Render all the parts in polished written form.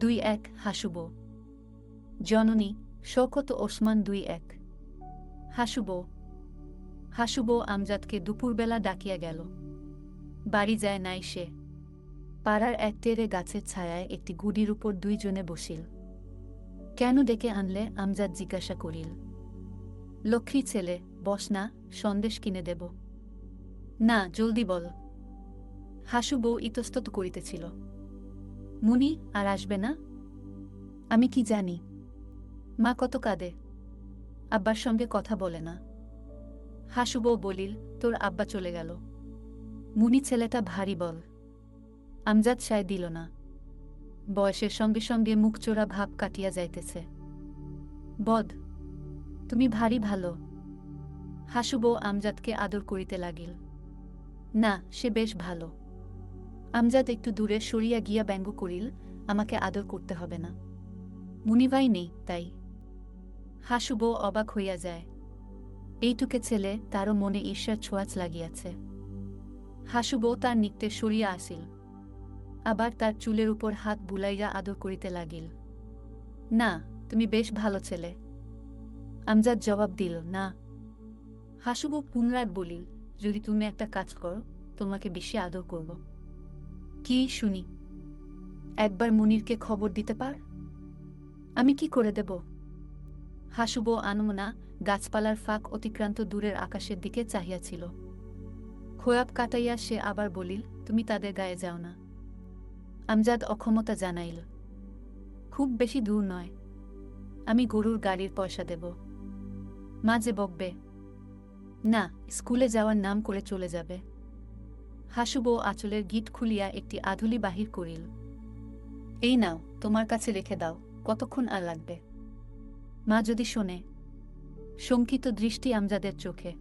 2-1 হাসুব। জননী শওকত ওসমান 2-1। হাসুব। হাসুব আমজাদকে দুপুরবেলা ডাকিয়া গেল। বাড়ি যায় নাই সে। পাড়ার এক টেরে গাছের ছায়ায় একটি গুডির উপর দুইজনে বসিল। কেন ডেকে আনলে আমজাদ জিজ্ঞাসা করিল। লক্ষ্মী ছেলে, বস না, সন্দেশ কিনে দেব। না, জলদি বল। হাসুব ইতস্তত করিতেছিল। মুনি আর আসবে না? আমি কি জানি। মা কত কাঁদে, আব্বার সঙ্গে কথা বলে না। হাসুব বলিল, তোর আব্বা চলে গেল। মুনি ছেলেটা ভারী বল। আমজাদ সায় দিল না। বয়সের সঙ্গে সঙ্গে মুখচোরা ভাব কাটিয়া যাইতেছে। বদ, তুমি ভারী ভালো। হাসুব আমজাদকে আদর করিতে লাগিল। না, সে বেশ ভালো। আমজাদ একটু দূরে সরিয়া গিয়া ব্যঙ্গ করিল, আমাকে আদর করতে হবে না। মুনিভাই নেই তাই। হাসুব অবাক হইয়া যায়। এইটুকে ছেলে, তারও মনে ঈর্ষার ছোঁয়াচ লাগিয়াছে। হাসুব তার নিকটে সরিয়া আসিল। আবার তার চুলের উপর হাত বুলাইয়া আদর করিতে লাগিল। না, তুমি বেশ ভালো ছেলে। আমজাদ জবাব দিল, না। হাসুব পুনরায় বলিল, যদি তুমি একটা কাজ করো, তোমাকে বেশি আদর করব। কি শুনি? একবার মুনিরকে খবর দিতে পার? আমি কি করে দেব? হাসুব আনমনা গাছপালার ফাঁক অতিক্রান্ত দূরের আকাশের দিকে চাহিয়াছিল। খোয়াব কাটাইয়া সে আবার বলিল, তুমি তাদের গায়ে যাও না। আমজাদ অক্ষমতা জানাইল। খুব বেশি দূর নয়, আমি গরুর গাড়ির পয়সা দেব। মা যে বকবে। না, স্কুলে যাওয়ার নাম করে চলে যাবে। হাসুব আঁচলের গিট খুলিয়া একটি আধুলি বাহির করিল। এই নাও, তোমার কাছে রেখে দাও, কতক্ষণ আর লাগবে। মা যদি শোনে। শঙ্কিত দৃষ্টি আমজাদের চোখে।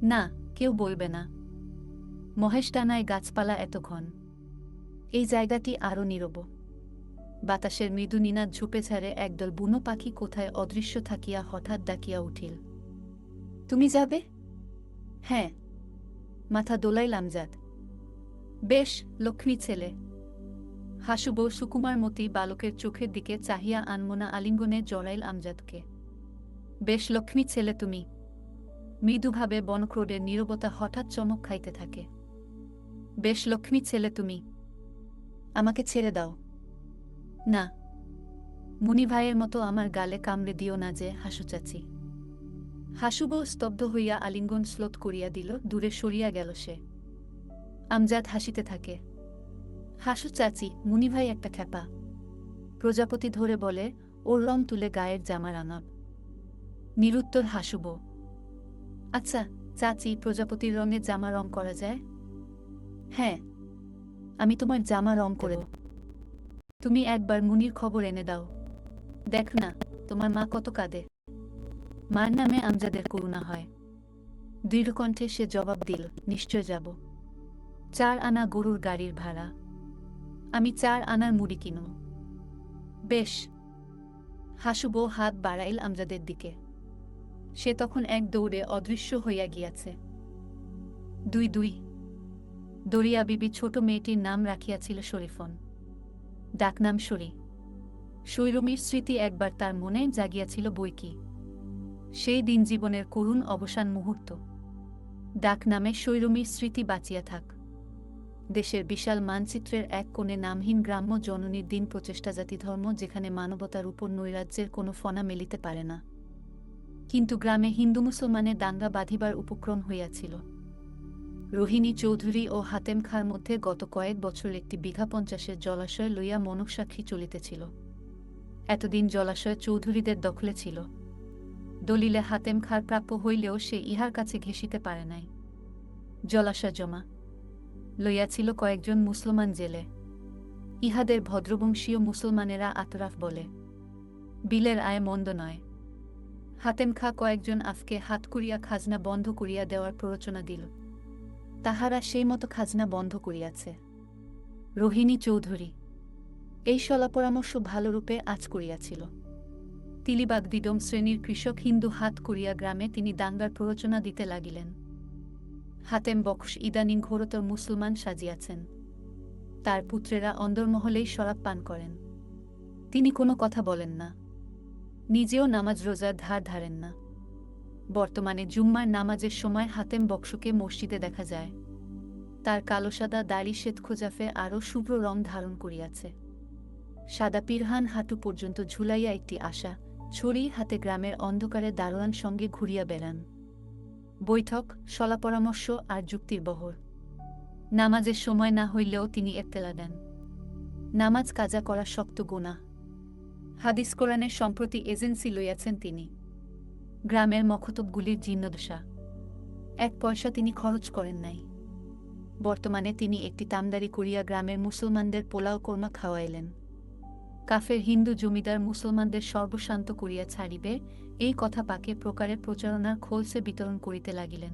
না, কেউ বলবে না। মহেশডানায় গাছপালা এত ঘন। এই জায়গাটি আরও নীরব। বাতাসের মৃদু নিনাদ ঝুপে ছাড়ে একদল বুনো পাখি কোথায় অদৃশ্য থাকিয়া হঠাৎ ডাকিয়া উঠিল। তুমি যাবে? হ্যাঁ। মাথা দোলাইল আমজাদ। বেশ, লক্ষ্মী ছেলে। হাসুব সুকুমারমতি বালকের চোখের দিকে চাহিয়া আনমনা আলিঙ্গনে জড়াইল আমজাদকে। বেশ লক্ষ্মী ছেলে তুমি। মৃদুভাবে বনক্রোডের নীরবতা হঠাৎ চমক খাইতে থাকে। বেশ লক্ষ্মী ছেলে তুমি। আমাকে ছেড়ে দাও। না, মুনিভাইয়ের মতো আমার গালে কামড়ে দিও না যে, হাসু চাচি। হাসুব স্তব্ধ হইয়া আলিঙ্গন স্লোত করিয়া দিল, দূরে সরিয়া গেল সে। আমজাদ হাসিতে থাকে। হাসু চাচি, মুনিভাই একটা খ্যাপা। প্রজাপতি ধরে বলে, ওর রং তুলে গায়ের জামা রাঙাব। নিরুত্তর হাসুব। আচ্ছা চাচি, প্রজাপতির রঙে জামা রং করা যায়? হ্যাঁ, আমি তোমার জামা রং করে দেব। তুমি একবার মুনির খবর এনে দাও। দেখ না, তোমার মা কত কাঁদে। মার নামে আমজাদের করুণা হয়। দৃঢ়কণ্ঠে সে জবাব দিল, নিশ্চয় যাব। 4 আনা গরুর গাড়ির ভাড়া। আমি 4 আনার মুড়ি কিনব। বেশ। হাসুব হাত বাড়াইল আমজাদের দিকে। সে তখন এক দৌড়ে অদৃশ্য হইয়া গিয়াছে। 2-2। দরিয়া বিবি ছোট মেয়েটির নাম রাখিয়াছিল শরীফন। ডাকনাম শরী। শৈরমীর স্মৃতি একবার তার মনে জাগিয়াছিল বইকি। সেই দিন জীবনের করুণ অবসান মুহূর্ত। ডাকনামে শৈরমীর স্মৃতি বাঁচিয়া থাক। দেশের বিশাল মানচিত্রের এক কোণে নামহীন গ্রাম্য জননীর দিন প্রচেষ্টা জাতিধর্ম, যেখানে মানবতার উপর নৈরাজ্যের কোনো ফণা মেলিতে পারে না। কিন্তু গ্রামে হিন্দু মুসলমানের দাঙ্গা বাঁধিবার উপক্রম হইয়াছিল। রোহিণী চৌধুরী ও হাতেম খাঁর মধ্যে গত কয়েক বছর একটি বিঘা 50-এর জলাশয় লইয়া মনঃসাক্ষী চলিতেছিল। এতদিন জলাশয় চৌধুরীদের দখলে ছিল। দলিলে হাতেম খাঁর প্রাপ্য হইলেও সে ইহার কাছে ঘেঁষিতে পারে নাই। জলাশয় জমা লইয়াছিল কয়েকজন মুসলমান জেলে। ইহাদের ভদ্রবংশীয় মুসলমানেরা আতরাফ বলে। বিলের আয় মন্দ নয়। হাতেম খাঁ কয়েকজন আফকে হাত করিয়া খাজনা বন্ধ করিয়া দেওয়ার প্ররোচনা দিল। তাহারা সেই মতো খাজনা বন্ধ করিয়াছে। রোহিণী চৌধুরী এই সলাপরামর্শ ভালোরূপে আঁচ করিয়াছিল। তিলিবাগ দিডম শ্রেণীর কৃষক হিন্দু হাত করিয়া গ্রামে তিনি দাঙ্গার প্ররোচনা দিতে লাগিলেন। হাতেম বখশ ইদানিং ঘোরতর মুসলমান সাজিয়াছেন। তার পুত্রেরা অন্দরমহলেই শরাব পান করেন। তিনি কোনো কথা বলেন না, নিজেও নামাজ রোজার ধার ধারেন না। বর্তমানে জুম্মার নামাজের সময় হাতেম বক্সকে মসজিদে দেখা যায়। তার কালো সাদা দাড়ি শ্বেতখোজাফে আরও শুভ্র রং ধারণ করিয়াছে। সাদা পিরহান হাঁটু পর্যন্ত ঝুলাইয়া একটি আশা ছড়ি হাতে গ্রামের অন্ধকারে দারোয়ান সঙ্গে ঘুরিয়া বেড়ান। বৈঠক, সলাপরামর্শ আর যুক্তির বহর। নামাজের সময় না হইলেও তিনি এত্তেলা দেন। নামাজ কাজা করা শক্ত গুনাহ। হাদিস কোরআনের সম্প্রতি এজেন্সি লইয়াছেন তিনি। গ্রামের মখতবগুলির জীর্ণদশা। 1 পয়সা তিনি খরচ করেন নাই। বর্তমানে তিনি একটি তামদারি করিয়া গ্রামের মুসলমানদের পোলাও কোরমা খাওয়াইলেন। কাফের হিন্দু জমিদার মুসলমানদের সর্বশান্ত করিয়া ছাড়িবে, এই কথা পাকে প্রকারের প্রচারণার খোলসে বিতরণ করিতে লাগিলেন।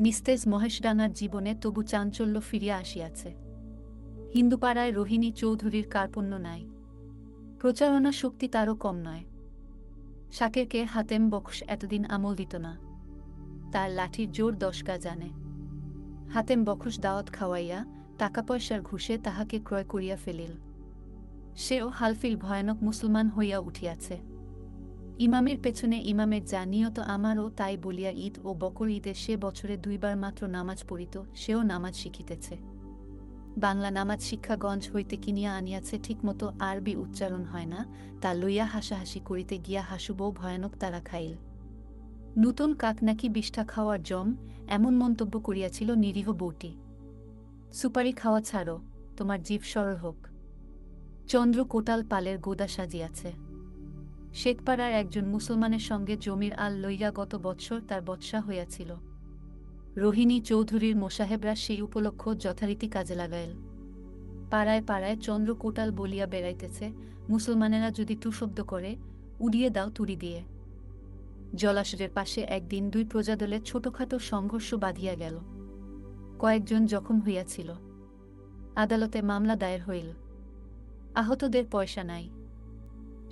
নিস্তেজ মহেশডাঙ্গার জীবনে তবু চাঞ্চল্য ফিরিয়া আসিয়াছে। হিন্দুপাড়ায় রোহিণী চৌধুরীর কার্পণ্য নাই। প্রচারণা শক্তি তারও কম নয়। শাকেরকে হাতেম বক্স এতদিন আমল দিত না। তার লাঠির জোর 10 গা জানে। হাতেম বক্স দাওয়াত খাওয়াইয়া টাকা পয়সার ঘুষে তাহাকে ক্রয় করিয়া ফেলিল। সেও হালফিল ভয়ানক মুসলমান হইয়া উঠিয়াছে। ইমামের পেছনে ইমামের যা নিয়ত আমারও তাই বলিয়া ঈদ ও বকর ঈদে সে বছরে 2 বার মাত্র নামাজ পড়িত, সেও নামাজ শিখিতেছে। বাংলা নামাজ শিক্ষাগঞ্জ হইতে কিনিয়া আনিয়াছে, ঠিকমতো আরবি উচ্চারণ হয় না, তা লইয়া হাসাহাসি করিতে গিয়া হাসুবও ভয়ানক তারা খাইল। নূতন কাক নাকি বিষ্ঠা খাওয়ার জম, এমন মন্তব্য করিয়াছিল নিরীহ বউটি। সুপারি খাওয়া ছাড়ো, তোমার জিভ সরল হোক। চন্দ্র কোটাল পালের গোদা সাজিয়াছে। শেখপাড়ার একজন মুসলমানের সঙ্গে জমির আল লইয়া গত বৎসর তার বৎসা হইয়াছিল। রোহিণী চৌধুরীর মোসাহেবরা সেই উপলক্ষ যথারীতি কাজে লাগাইল। পাড়ায় পাড়ায় চন্দ্র কোটাল বলিয়া বেড়াইতেছে, মুসলমানেরা যদি টু শব্দ করে, উড়িয়ে দাও তুড়ি দিয়ে। জলাশয়ের পাশে একদিন 2 প্রজাদলের ছোটখাটো সংঘর্ষ বাঁধিয়া গেল। কয়েকজন জখম হইয়াছিল। আদালতে মামলা দায়ের হইল। আহতদের পয়সা নাই।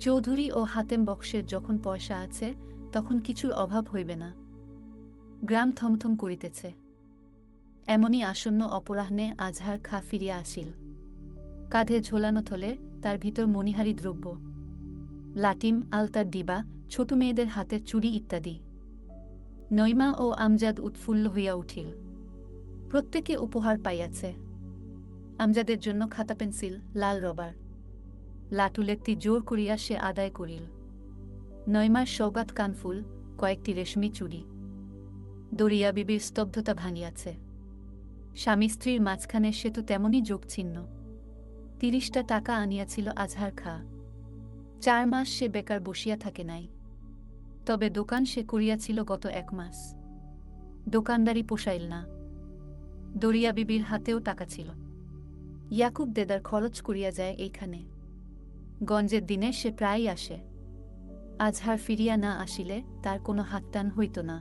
চৌধুরী ও হাতেম বক্সের যখন পয়সা আছে, তখন কিছুর অভাব হইবে না। গ্রাম থমথম করিতেছে। এমনই আসন্ন অপরাহ্নে আজহার খা ফিরিয়া আসিল। কাঁধে ঝোলানো থলে, তার ভিতর মণিহারি দ্রব্য, লাটিম, আলতার ডিবা, ছোট মেয়েদের হাতের চুড়ি ইত্যাদি। নইমা ও আমজাদ উৎফুল্ল হইয়া উঠিল। প্রত্যেকে উপহার পাইয়াছে। আমজাদের জন্য খাতা পেন্সিল, লাল রবার। লাটুলেকটি জোর করিয়া সে আদায় করিল। নইমার সৌগাত কানফুল, কয়েকটি রেশমি চুড়ি। দরিয়া বিবির স্তব্ধতা ভাঙিয়াছে। স্বামী স্ত্রীর মাঝখানে সে তো তেমনই যোগছিন্ন। 30টা টাকা আনিয়াছিল আজহার খা। 4 মাস সে বেকার বসিয়া থাকে নাই। তবে দোকান সে করিয়াছিল গত 1 মাস। দোকানদারি পোষাইল না। দরিয়া বিবির হাতেও টাকা ছিল। ইয়াকুব দেদার খরচ করিয়া যায় এইখানে। গঞ্জের দিনে সে প্রায়ই আসে। আজহার ফিরিয়া না আসিলে তার কোনো হাতটান হইত না।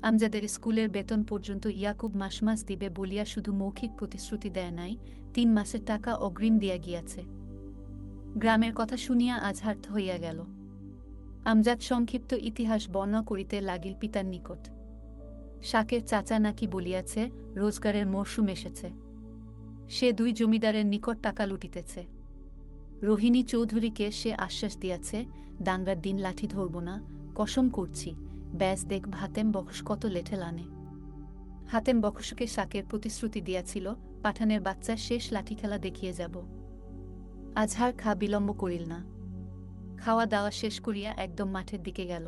আমজাদের স্কুলের বেতন পর্যন্ত ইয়াকুব মাস মাস দিবে বলিয়া শুধু মৌখিক প্রতিশ্রুতি দেয় নাই, 3 মাসের টাকা অগ্রিম দিয়া গিয়াছে। গ্রামের কথা শুনিয়া আজহার হইয়া গেল। আমজাদ সংক্ষিপ্ত ইতিহাস বর্ণনা করিতে লাগিল পিতার নিকট। শাকের চাচা নাকি বলিয়াছে, রোজগারের মরশুম এসেছে। সে 2 জমিদারের নিকট টাকা লুটিতেছে। রোহিণী চৌধুরীকে সে আশ্বাস দিয়াছে, দাঙ্গার দিন লাঠি ধরব না, কসম করছি, ব্যাস দেখ হাতেম বক্স কত লেঠেল আনে। হাতেম বক্সকে শাকের প্রতিশ্রুতি দিয়াছিল, পাঠানের বাচ্চা শেষ লাঠি খেলা দেখিয়ে যাব। আজহার খা বিলম্ব করিল না। খাওয়া দাওয়া শেষ করিয়া একদম মাঠের দিকে গেল।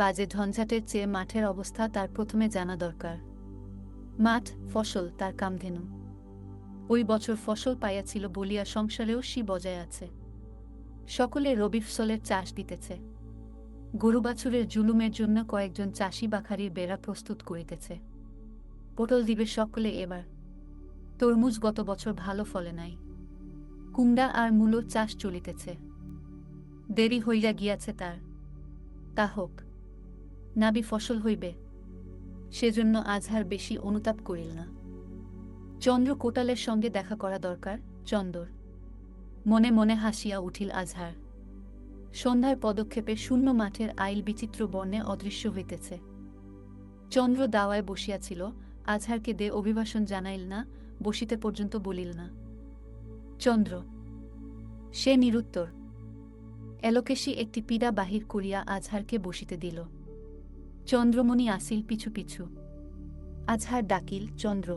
বাজে ঝঞ্ঝাটের চেয়ে মাঠের অবস্থা তার প্রথমে জানা দরকার। মাঠ, ফসল তার কামধেনু। ওই বছর ফসল পাইয়াছিল বলিয়া সংসারেও সি বজায় আছে। সকলে রবি ফসলের চাষ দিতেছে। গরু বাছুরের জুলুমের জন্য কয়েকজন চাষি বাখারির বেড়া প্রস্তুত করিতেছে। পটল দিবে সকলে এবার। তরমুজ গত বছর ভালো ফলে নাই। কুমড়া আর মূলো চাষ চলিতেছে। দেরি হইয়া গিয়াছে তার। তা হোক, নাবি ফসল হইবে। সেজন্য আজহার বেশি অনুতাপ করিল না। চন্দ্র কোটালের সঙ্গে দেখা করা দরকার, চন্দর। মনে মনে হাসিয়া উঠিল আজহার। সন্ধ্যার পদক্ষেপে শূন্য মাঠের আইল বিচিত্র বর্ণে অদৃশ্য হইতেছে। চন্দ্র দাওয়ায় বসিয়াছিল, আজহারকে দে অভিবাসন জানাইল না, বসিতে পর্যন্ত বলিল না। চন্দ্র সে নিরুত্তর। এলোকেশী একটি পীড়া বাহির করিয়া আজহারকে বসিতে দিল। চন্দ্রমণি আসিল পিছু পিছু। আজহার ডাকিল, চন্দ্র।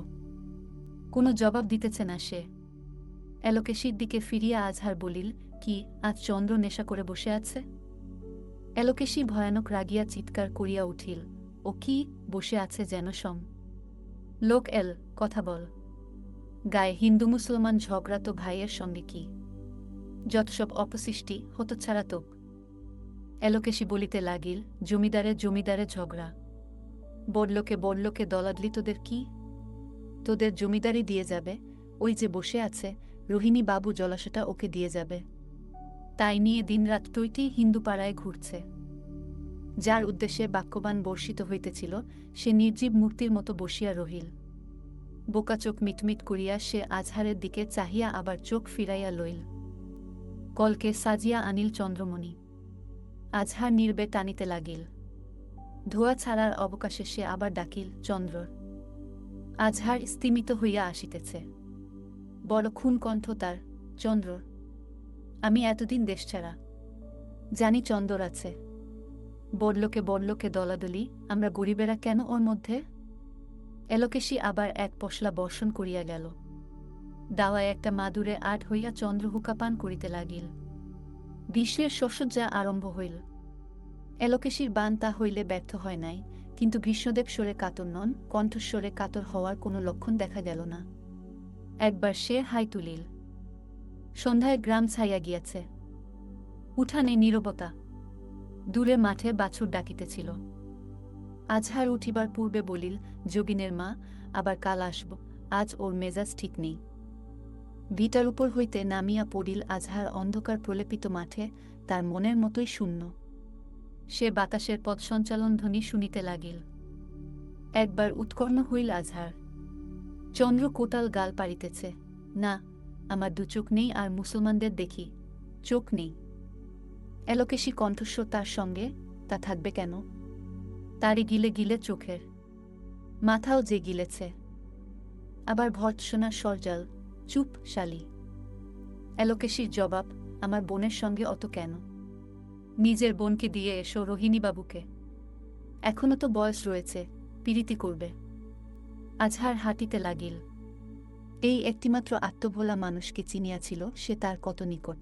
কোনো জবাব দিতেছে না সে। এলোকেশীর দিকে ফিরিয়া আজহার বলিল, কি আজ চন্দ্র নেশা করে বসে আছে? এলোকেশী ভয়ানক রাগিয়া চিৎকার করিয়া উঠিল, ও কি বসে আছে যেন সম লোক এল, কথা বল। গায়ে হিন্দু মুসলমান ঝগড়া তো ভাইয়ের সঙ্গে কি? যত সব অপসৃষ্টি হতচ্ছাড়া তোক। এলোকেশী বলিতে লাগিল, জমিদারে জমিদারে ঝগড়া, বড়লোকে দলাদলি তোদের কি? তোদের জমিদারি দিয়ে যাবে, ওই যে বসে আছে রোহিণী বাবু জলাশয়টা ওকে দিয়ে যাবে। তাই নিয়ে দিনরাত টইটি হিন্দু পাড়ায় ঘুরছে। যার উদ্দেশ্যে বাক্যবান বর্ষিত হইতেছিল সে নির্জীব মূর্তির মতো বসিয়া রহিল। বোকা চোখ মিটমিট করিয়া সে আজহারের দিকে চাহিয়া আবার চোখ ফিরাইয়া লইল। কলকে সাজিয়া আনিল চন্দ্রমণি। আজহার নির্বে টানিতে লাগিল। ধোয়া ছাড়ার অবকাশে সে আবার ডাকিল, চন্দ্র। আজহার স্তিমিত হইয়া আসিতেছে। বড় খুন কণ্ঠ তার, চন্দ্র। আমি এতদিন দেশছাড়া। জানি চন্দর আছে। বড়লোকে দলাদলি, আমরা গরিবেরা কেন ওর মধ্যে? এলোকেশী আবার এক পশলা বর্ষণ করিয়া গেল। দাওয়ায় একটা মাদুরে আট হইয়া চন্দ্র হুকাপান করিতে লাগিল। গ্রীষ্মের শস্যজ্জা আরম্ভ হইল। এলোকেশীর বান তা হইলে ব্যর্থ হয় নাই, কিন্তু ভীষ্মদেব স্বরে কাতর নন, কণ্ঠস্বরে কাতর হওয়ার কোনো লক্ষণ দেখা গেল না। একবার সে হাই তুলিল। সন্ধ্যায় গ্রাম ছাইয়া গিয়াছে। উঠানে নীরবতা। দূরে মাঠে বাছুর ডাকিতেছিল। আজহার উঠিবার পূর্বে বলিল, যোগিনের মা, আবার কাল আসব, আজ ওর মেজাজ ঠিক নেই। ভিটার উপর হইতে নামিয়া পড়িল আজহার অন্ধকার প্রলেপিত মাঠে, তার মনের মতোই শূন্য। সে বাতাসের পথ সঞ্চালন ধ্বনি শুনিতে লাগিল। একবার উৎকর্ণ হইল আজহার। চন্দ্র কোটাল গাল পাড়িতেছে, না, আমার দু চোখ নেই আর মুসলমানদের দেখি, চোখ নেই। এলোকেশী কণ্ঠস্বর তার সঙ্গে, তা থাকবে কেন? তারই গিলে গিলে চোখের মাথাও যে গিলেছে। আবার ভর্ৎসনা সরজাল, চুপ শালি। এলোকেশীর জবাব, আমার বোনের সঙ্গে অত কেন? নিজের বোনকে দিয়ে এসো রোহিণীবাবুকে। এখনো তো বয়স রয়েছে, পীড়িতি করবে। আজহার হাঁটিতে লাগিল। এই একটিমাত্র আত্মভোলা মানুষকে চিনিয়াছিল সে তার কত নিকট।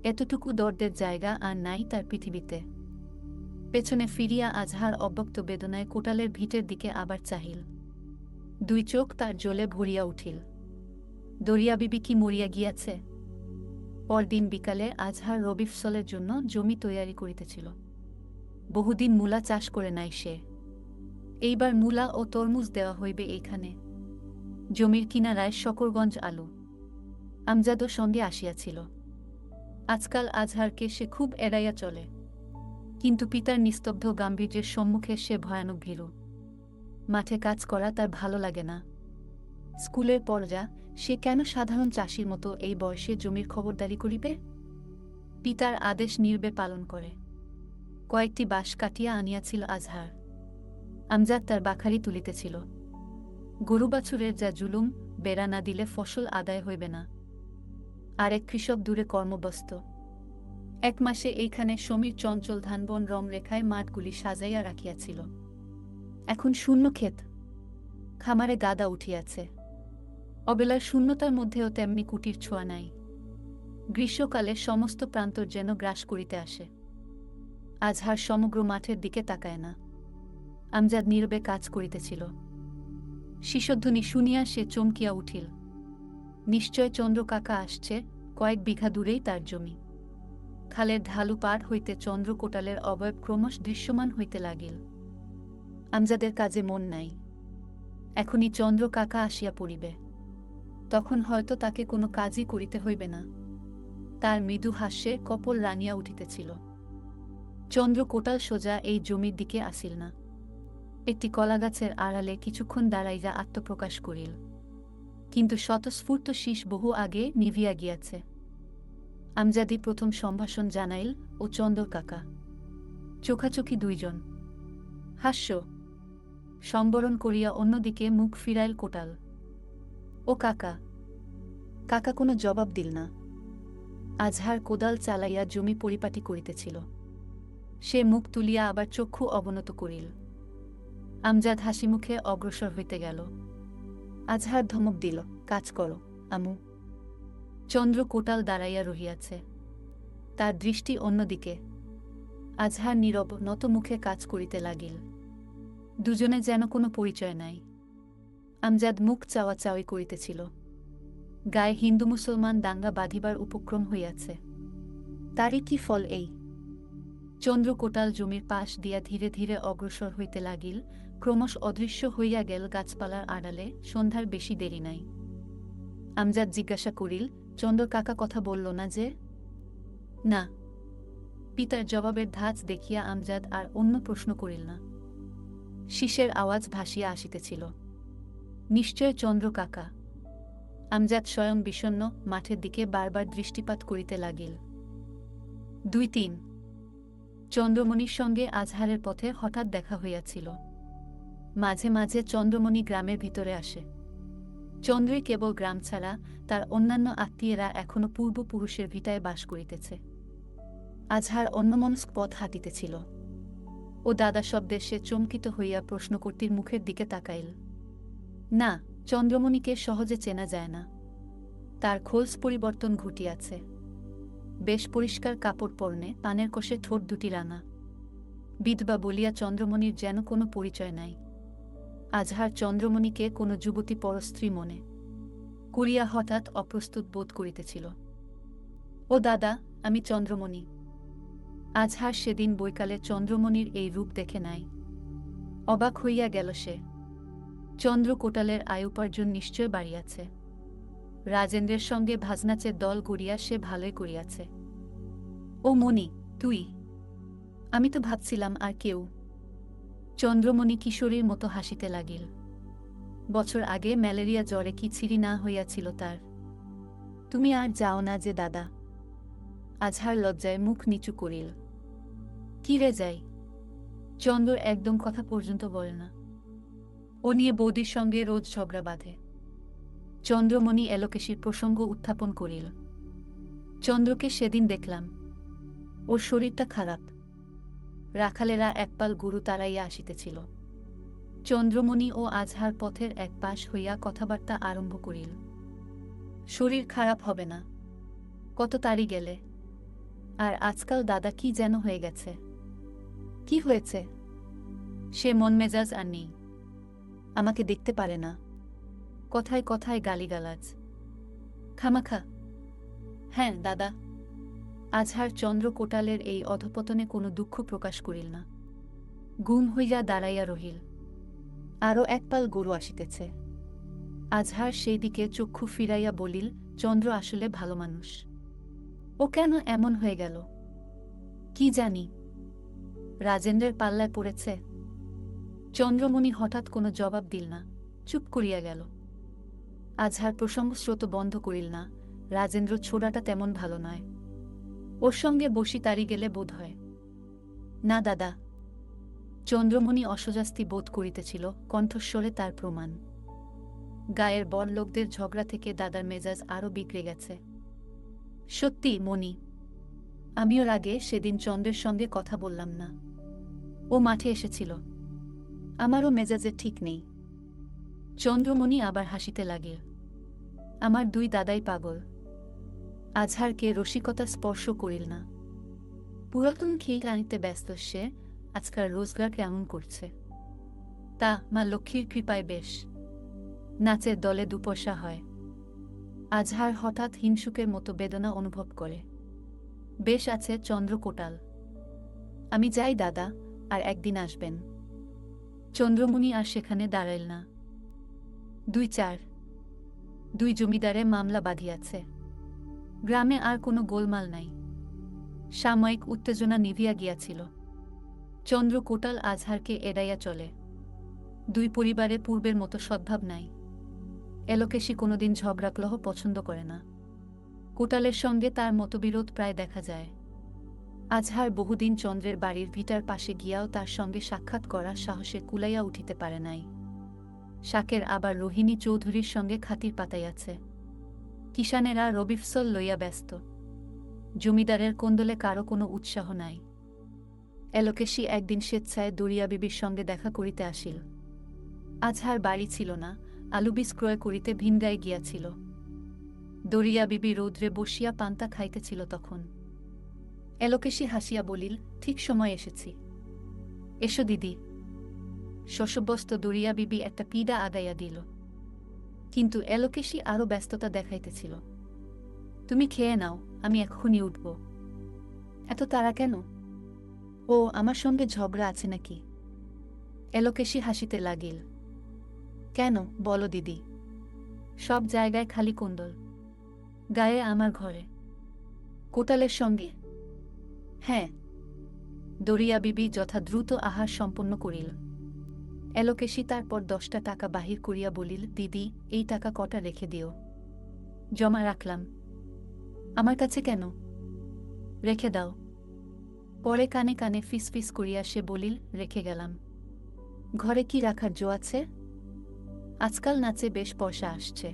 এতটুকু দর্দের জায়গা আর নাই তার পৃথিবীতে। পেছনে ফিরিয়া আজহার অব্যক্ত বেদনায় কোটালের ভিটের দিকে আবার চাহিল। দুই চোখ তার জ্বলে ভরিয়া উঠিল। দরিয়া বিবি কি মরিয়া গিয়াছে? পরদিন বিকালে আজহার রবিফসলের জন্য জমি তৈয়ারি করিতেছিল। বহুদিন মূলা চাষ করে নাই সে। এইবার মূলা ও তরমুজ দেওয়া হইবে এইখানে। জমির কিনারায় শকরগঞ্জ আলু। আমজাদও সঙ্গে আসিয়াছিল। আজকাল আজহারকে সে খুব এড়াইয়া চলে, কিন্তু পিতার নিস্তব্ধ গাম্ভীর্যের সম্মুখে সে ভয়ানক ভীরু। মাঠে কাজ করা তার ভালো লাগে না। স্কুলের পর্যা, সে কেন সাধারণ চাষির মতো এই বয়সে জমির খবরদারি করিবে? পিতার আদেশ নির্বে পালন করে। কয়েকটি বাঁশ কাটিয়া আনিয়াছিল আজহার। আমজাদ তার বাখারি তুলিতেছিল। গরু বাছুরের যা জুলুম, বেড়া না দিলে ফসল আদায় হইবে না। আরেক কৃষক দূরে কর্মব্যস্ত। এক মাসে এইখানে সমীর চঞ্চল ধানবন রং রেখায় মাঠগুলি সাজাইয়া রাখিয়াছিল। এখন শূন্য ক্ষেত। খামারে গাদা উঠিয়াছে। অবেলার শূন্যতার মধ্যেও তেমনি কুটির ছোঁয়া নাই। গ্রীষ্মকালে সমস্ত প্রান্তর যেন গ্রাস করিতে আসে। আজহার সমগ্র মাঠের দিকে তাকায় না। আমজাদ নীরবে কাজ করিতেছিল। শিশধ্বনি শুনিয়া সে চমকিয়া উঠিল। নিশ্চয় চন্দ্র কাকা আসছে, কয়েক বিঘা দূরেই তার জমি। খালের ঢালু পার হইতে চন্দ্র কোটালের অবয়ব ক্রমশ দৃশ্যমান হইতে লাগিল। আমজাদের কাজে মন নাই। এখনই চন্দ্র কাকা আসিয়া পড়িবে। তখন হয়তো তাকে কোনো কাজই করিতে হইবে না। তার মৃদু হাস্যে কপল রানিয়া উঠিতেছিল। চন্দ্র কোটাল সোজা এই জমির দিকে আসিল না। একটি কলাগাছের আড়ালে কিছুক্ষণ দাঁড়াইয়া আত্মপ্রকাশ করিল, কিন্তু স্বতঃস্ফূর্ত শীষ বহু আগে নিভিয়া গিয়াছে। আমজাদি প্রথম সম্ভাষণ জানাইল, ও চন্দ্র কাকা। চোখাচোখি দুইজন। হাস্য। সম্বরণ করিয়া অন্যদিকে মুখ ফিরাইল কোটাল। ও কাকা। কাকা কোনো জবাব দিল না। আজহার কোদাল চালাইয়া জমি পরিপাটি করিতেছিল। সে মুখ তুলিয়া আবার চক্ষু অবনত করিল। আমজাদ হাসিমুখে অগ্রসর হইতে গেল। আজহার ধমক দিল, কাজ করো আমু। চন্দ্র কোটাল দাঁড়াইয়া রহিয়াছে, তার দৃষ্টি অন্যদিকে। আজহার নীরব নত মুখে কাজ করিতে লাগিল। দুজনে যেন কোনো পরিচয় নাই। আমজাদ মুখ চাওয়াচাওয়ি করিতেছিল। গায়ে হিন্দু মুসলমান দাঙ্গা বাঁধিবার উপক্রম হইয়াছে। তারই কি ফল এই? চন্দ্র কোটাল জমির পাশ দিয়া ধীরে ধীরে অগ্রসর হইতে লাগিল, ক্রমশ অদৃশ্য হইয়া গেল গাছপালার আড়ালে। সন্ধ্যার বেশি দেরি নাই। আমজাদ জিজ্ঞাসা করিল, চন্দ্র কাকা কথা বলল না যে? না। পিতার জবাবের ধাঁচ দেখিয়া আমজাদ আর অন্য প্রশ্ন করিল না। শীষের আওয়াজ ভাসিয়া আসিতেছিল। নিশ্চয় চন্দ্র কাকা। আমজাদ স্বয়ং বিষণ্ণ মাঠের দিকে বারবার দৃষ্টিপাত করিতে লাগিল। 2-3 চন্দ্রমণির সঙ্গে আজহারের পথে হঠাৎ দেখা হইয়াছিল। মাঝে মাঝে চন্দ্রমণি গ্রামের ভিতরে আসে। চন্দ্রই কেবল গ্রাম ছাড়া তার অন্যান্য আত্মীয়েরা এখনো পূর্বপুরুষের ভিটায় বাস করিতেছে। আজহার অন্যমনস্ক পথ হাঁটিতেছিল। ও দাদা শব্দে সে চমকিত হইয়া প্রশ্নকর্তীর মুখের দিকে তাকাইল। না, চন্দ্রমণিকে সহজে চেনা যায় না। তার খোলস পরিবর্তন ঘটিয়াছে। বেশ পরিষ্কার কাপড় পরনে, পানের কষে ঠোঁট দুটি রাঙা। বিধবা বলিয়া চন্দ্রমণির যেন কোনো পরিচয় নাই। আজহার চন্দ্রমণিকে কোনো যুবতী পরস্ত্রী মনে করিয়া হঠাৎ অপ্রস্তুত বোধ করিতেছিল। ও দাদা, আমি চন্দ্রমণি। আজহার সেদিন বৈকালে চন্দ্রমণির এই রূপ দেখে নাই। অবাক হইয়া গেল সে। চন্দ্র কোটালের আয়ুপার্জন নিশ্চয় বাড়িয়াছে। রাজেন্দ্রের সঙ্গে ভাজনাচের দল গড়িয়া সে ভালোই করিয়াছে। ও মণি, তুই? আমি তো ভাবছিলাম আর কেউ। চন্দ্রমণি কিশোরীর মতো হাসিতে লাগিল। বছর আগে ম্যালেরিয়া জ্বরে কি ছিরি না হইয়াছিল তার। তুমি আর যাও না যে দাদা? আজহার লজ্জায় মুখ নিচু করিল। কি রে যাই? চন্দ্র একদম কথা পর্যন্ত বলে না। ও নিয়ে বৌদির সঙ্গে রোজ ঝগড়া বাঁধে। চন্দ্রমণি এলোকেশীর প্রসঙ্গ উত্থাপন করিল। চন্দ্রকে সেদিন দেখলাম। ওর শরীরটা খারাপ। রাখালেরা একপাল গরু তাড়াইয়া আসিতেছিল। চন্দ্রমণি ও আজহার পথের এক পাশ হইয়া কথাবার্তা আরম্ভ করিল। শরীর খারাপ হবে না। কত তাড়ি গেলে। আর আজকাল দাদা কি যেন হয়ে গেছে। কি হয়েছে? সে মন মেজাজ আর নেই। আমাকে দেখতে পারে না। কথায় কথায় গালিগালাজ। খামাখা। হ্যাঁ দাদা। আজহার চন্দ্র কোটালের এই অধপতনে কোনো দুঃখ প্রকাশ করিল না। গুম হইয়া দাঁড়াইয়া রহিল। আরও একপাল গরু আসিতেছে। আজহার সেই দিকে চক্ষু ফিরাইয়া বলিল, চন্দ্র আসলে ভালো মানুষ। ও কেন এমন হয়ে গেল কি জানি। রাজেন্দ্রের পাল্লায় পড়েছে। চন্দ্রমণি হঠাৎ কোনো জবাব দিল না, চুপ করিয়া গেল। আজহার প্রসঙ্গস্রোত বন্ধ করিল না। রাজেন্দ্র ছোড়াটা তেমন ভালো নয়। ওর সঙ্গে বসি তাড়ি গেলে বোধ হয়। না দাদা। চন্দ্রমণি অস্বস্তি বোধ করিতেছিল, কণ্ঠস্বরে তার প্রমাণ। গায়ের বড় লোকদের ঝগড়া থেকে দাদার মেজাজ আরও বিগড়ে গেছে। সত্যি মণি, আমিও রাগে সেদিন চন্দ্রের সঙ্গে কথা বললাম না। ও মাঠে এসেছিল। আমারও মেজাজে ঠিক নেই। চন্দ্রমণি আবার হাসিতে লাগিল। আমার দুই দাদাই পাগল। আজহারকে রসিকতা স্পর্শ করিল না। পুরাতন খেয়ে আনিতে ব্যস্ত সে। আজকাল রোজগার কেমন করছে? তা মা লক্ষ্মীর কৃপায় বেশ। নাচের দলে দুপয়সা হয়। আজহার হঠাৎ হিংসুকের মতো বেদনা অনুভব করে। বেশ আছে চন্দ্র কোটাল। আমি যাই দাদা, আর একদিন আসবেন। চন্দ্রমণি আর সেখানে দাঁড়াইল না। 2-4 দুই জমিদারে মামলা বাঁধিয়াছে। গ্রামে আর কোনো গোলমাল নাই। সাময়িক উত্তেজনা নিভিয়া গিয়াছিল। চন্দ্র কোটাল আজহারকে এড়াইয়া চলে। দুই পরিবারে পূর্বের মতো সদ্ভাব নাই। এলোকেশী কোনোদিন ঝগড়াকলহ পছন্দ করে না। কোটালের সঙ্গে তার মতবিরোধ প্রায় দেখা যায়। আজহার বহুদিন চন্দ্রের বাড়ির ভিটার পাশে গিয়াও তার সঙ্গে সাক্ষাৎ করার সাহসে কুলাইয়া উঠিতে পারে নাই। শাকের আবার রোহিণী চৌধুরীর সঙ্গে খাতির পাতাইয়াছে। কিষানেরা রবিফসল লইয়া ব্যস্ত। জমিদারের কোন্দলে কারো কোনো উৎসাহ নাই। এলোকেশী একদিন স্বেচ্ছায় দরিয়া বিবির সঙ্গে দেখা করিতে আসিল। আজহার বাড়ি ছিল না, আলুবীজ ক্রয় করিতে ভিনগাঁয়ে গিয়াছিল। দরিয়া বিবি রৌদ্রে বসিয়া পান্তা খাইতেছিল তখন। এলোকেশী হাসিয়া বলিল, ঠিক সময় এসেছি। এসো দিদি। শশব্যস্ত দরিয়া বিবি একটা পিডা আগাইয়া দিল। কিন্তু এলোকেশী আরও ব্যস্ততা দেখাইতেছিল। তুমি খেয়ে নাও, আমি এক্ষুনি উঠব। এত তাড়া কেন? ও, আমার সঙ্গে ঝগড়া আছে নাকি? এলোকেশী হাসিতে লাগিল। কেন বলো দিদি? সব জায়গায় খালি কোন্দল। গায়ে আমার ঘরে। কোটালের সঙ্গে? হ্যাঁ। দরিয়া বিবি যথা দ্রুত আহার সম্পন্ন করিল। এলোকেশী তারপর 10টা টাকা বাহির করিয়া বলিল, দিদি, এই টাকা কটা রেখে দিও। জমা রাখলাম। আমার কাছে কেন? রেখে দাও। পরে কানে কানে ফিস ফিস করিয়া সে বলিল, রেখে গেলাম। ঘরে কি রাখার জো আছে? আজকাল নাচে বেশ পয়সা আসছে।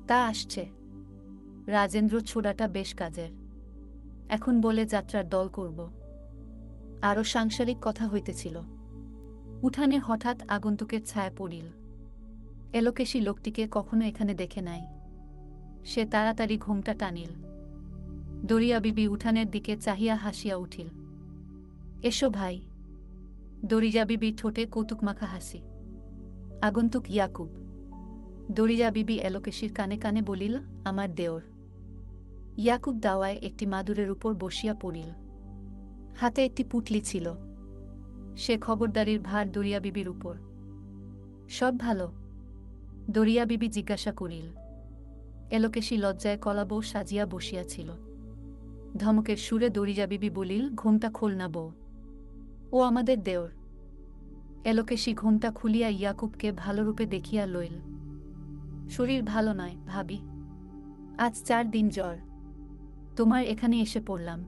তা আসছে। রাজেন্দ্র ছোড়াটা বেশ কাজের। এখন বলে যাত্রার দল করব। আরও সাংসারিক কথা হইতেছিল। উঠানে হঠাৎ আগন্তুকের ছায়া পড়িল। এলোকেশী লোকটিকে কখনো এখানে দেখে নাই। সে তাড়াতাড়ি ঘোমটা টানিল। দরিয়া বিবি উঠানের দিকে চাহিয়া হাসিয়া উঠিল। এসো ভাই। দরিয়া বিবি ঠোঁটে কৌতুকমাখা হাসি। আগন্তুক ইয়াকুব। দরিয়া বিবি এলোকেশীর কানে কানে বলিল, আমার দেওর। ইয়াকুব দাওয়ায় একটি মাদুরের উপর বসিয়া পড়িল। হাতে একটি পুটলি ছিল। সে খবরদারির ভার দরিয়া বিবির উপর। সব ভালো? দরিয়া বিবি জিজ্ঞাসা করিল। এলোকেশী লজ্জায় কলাবউ সাজিয়া বসিয়াছিল। ধমকের সুরে দরিয়া বিবি বলিল, ঘোমটা খোল না বউ। ও আমাদের দেওর। এলোকেশী ঘোমটা খুলিয়া ইয়াকুবকে ভালোরূপে দেখিয়া লইল। শরীর ভালো নয় ভাবি। আজ 4 দিন জ্বর। তোমার এখানে এসে পড়লাম।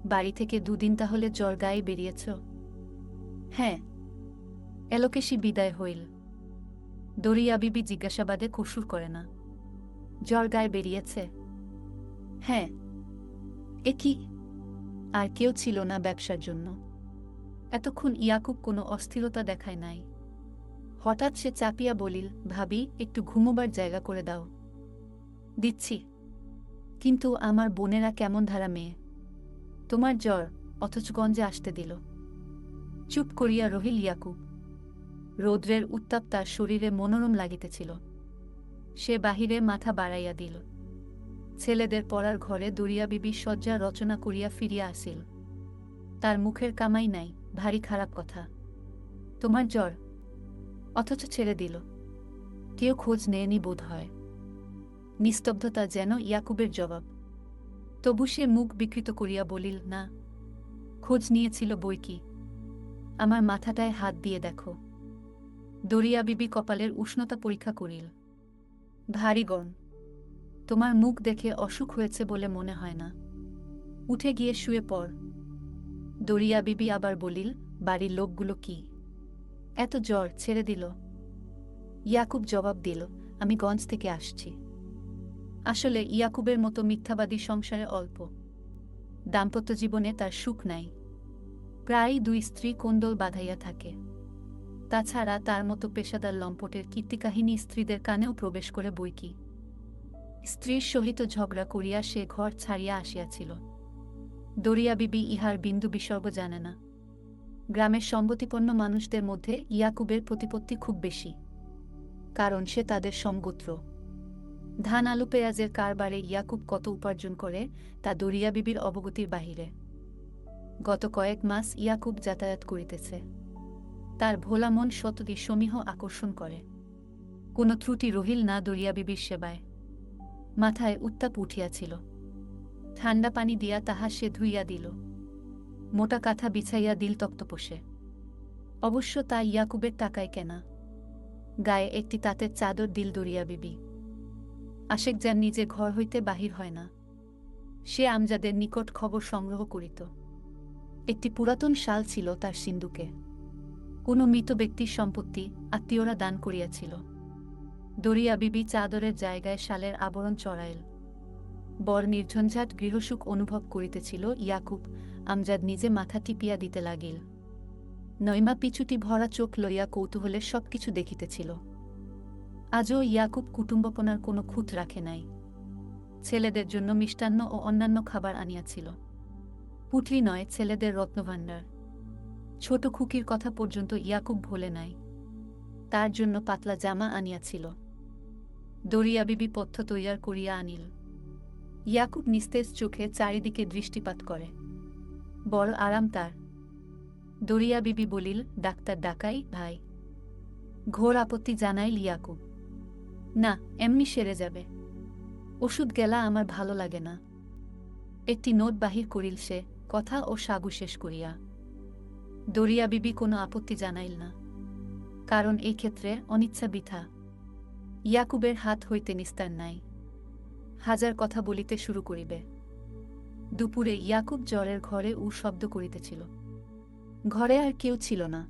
বাড়ি থেকে 2 দিন তাহলে জ্বর গায়ে বেরিয়েছ? হ্যাঁ। এলোকেশী বিদায় হইল। দরিয়া বিবি জিজ্ঞাসাবাদে কসুর করে না। জ্বর গায়ে বেরিয়েছে? হ্যাঁ। এ কি? আর কেউ ছিল না ব্যবসার জন্য? এতক্ষণ ইয়াকুব কোনো অস্থিরতা দেখায় নাই। হঠাৎ সে চাপিয়া বলিল, ভাবি, একটু ঘুমোবার জায়গা করে দাও। দিচ্ছি। কিন্তু আমার বোনেরা কেমন ধারা মেয়ে। তোমার জ্বর, অথচ গঞ্জে আসতে দিল। চুপ করিয়া রহিল ইয়াকুব। রৌদ্রের উত্তাপ তার শরীরে মনোরম লাগিতেছিল। সে বাহিরে মাথা বাড়াইয়া দিল। ছেলেদের পড়ার ঘরে দরিয়া বিবি শয্যা রচনা করিয়া ফিরিয়া আসিল। তার মুখের কামাই নাই, ভারী খারাপ কথা। তোমার জ্বর, অথচ ছেড়ে দিল। কেউ খোঁজ নেয়নি বোধ হয়। নিস্তব্ধতা যেন ইয়াকুবের জবাব। তবু সে মুখ বিকৃত করিয়া বলিল, না, খোঁজ নিয়েছিল বই কি। আমার মাথাটায় হাত দিয়ে দেখো। দরিয়া বিবি কপালের উষ্ণতা পরীক্ষা করিল। ভারী গরম। তোমার মুখ দেখে অসুখ হয়েছে বলে মনে হয় না। উঠে গিয়ে শুয়ে পড়। দরিয়া বিবি আবার বলিল, বাড়ির লোকগুলো কি? এত জ্বর ছেড়ে দিল? ইয়াকুব জবাব দিল, আমি গঞ্জ থেকে আসছি। আসলে ইয়াকুবের মতো মিথ্যাবাদী সংসারে অল্প। দাম্পত্য জীবনে তার সুখ নাই। প্রায়ই 2 স্ত্রী কোন্দল বাঁধাইয়া থাকে। তাছাড়া তার মতো পেশাদার লম্পটের কীর্তিকাহিনী স্ত্রীদের কানেও প্রবেশ করে বইকি। স্ত্রীর সহিত ঝগড়া করিয়া সে ঘর ছাড়িয়া আসিয়াছিল। দরিয়া বিবি ইহার বিন্দু বিসর্গ জানে না। গ্রামের সম্মতিপন্ন মানুষদের মধ্যে ইয়াকুবের প্রতিপত্তি খুব বেশি। কারণ সে তাদের সমগোত্র। ধান আলু পেঁয়াজের কারবারে ইয়াকুব কত উপার্জন করে তা দরিয়া বিবির অবগতির বাহিরে। গত কয়েক মাস ইয়াকুব যাতায়াত করিতেছে। তার ভোলা মন শতদি সমীহ আকর্ষণ করে। কোনো ত্রুটি রহিল না দরিয়া বিবির সেবায়। মাথায় উত্তাপ উঠিয়াছিল। ঠান্ডা পানি দিয়া তাহা সে ধুইয়া দিল। মোটা কাঁথা বিছাইয়া দিল তক্তপোষে। অবশ্য তা ইয়াকুবের টাকায় কেনা। গায়ে একটি তাঁতের চাদর দিল দরিয়া বিবি। আশেক যার নিজে ঘর হইতে বাহির হয় না। সে আমজাদের নিকট খবর সংগ্রহ করিত। একটি পুরাতন শাল ছিল তার সিন্দুকে। কোনো মৃত ব্যক্তির সম্পত্তি আত্মীয়রা দান করিয়াছিল। দরিয়া বিবি চাদরের জায়গায় শালের আবরণ চড়াইল। বর নির্ঝঞ্ঝাট গৃহসুখ অনুভব করিতেছিল। ইয়াকুব আমজাদ নিজে মাথা টিপিয়া দিতে লাগিল। নইমা পিছুটি ভরা চোখ লইয়া কৌতূহলে সবকিছু দেখিতেছিল। আজও ইয়াকুব কুটুম্বপনার কোনো খুঁত রাখে নাই। ছেলেদের জন্য মিষ্টান্ন ও অন্যান্য খাবার আনিয়াছিল। পুটলি নয়, ছেলেদের রত্নভাণ্ডার। ছোট খুকির কথা পর্যন্ত ইয়াকুব ভোলে নাই। তার জন্য পাতলা জামা আনিয়াছিল। দরিয়া বিবি পথ্য তৈয়ার করিয়া আনিল। ইয়াকুব নিস্তেজ চোখে চারিদিকে দৃষ্টিপাত করে। বড় আরাম তার। দরিয়া বিবি বলিল, ডাক্তার ডাকাই ভাই? ঘোর আপত্তি জানাইল ইয়াকুব। না, এমনি সেরে যাবে। ওষুধ গেলা আমার ভালো লাগে না। একটি নোট বাহির করিল সে, কথা ও সাগু শেষ করিয়া। দরিয়া বিবি কোনো আপত্তি জানাইল না, কারণ এই ক্ষেত্রে অনিচ্ছা বৃথা। ইয়াকুবের হাত হইতে নিস্তার নাই। হাজার কথা বলিতে শুরু করিবে। দুপুরে ইয়াকুব জ্বরের ঘরে শব্দ করিতেছিল। ঘরে আর কেউ ছিল না।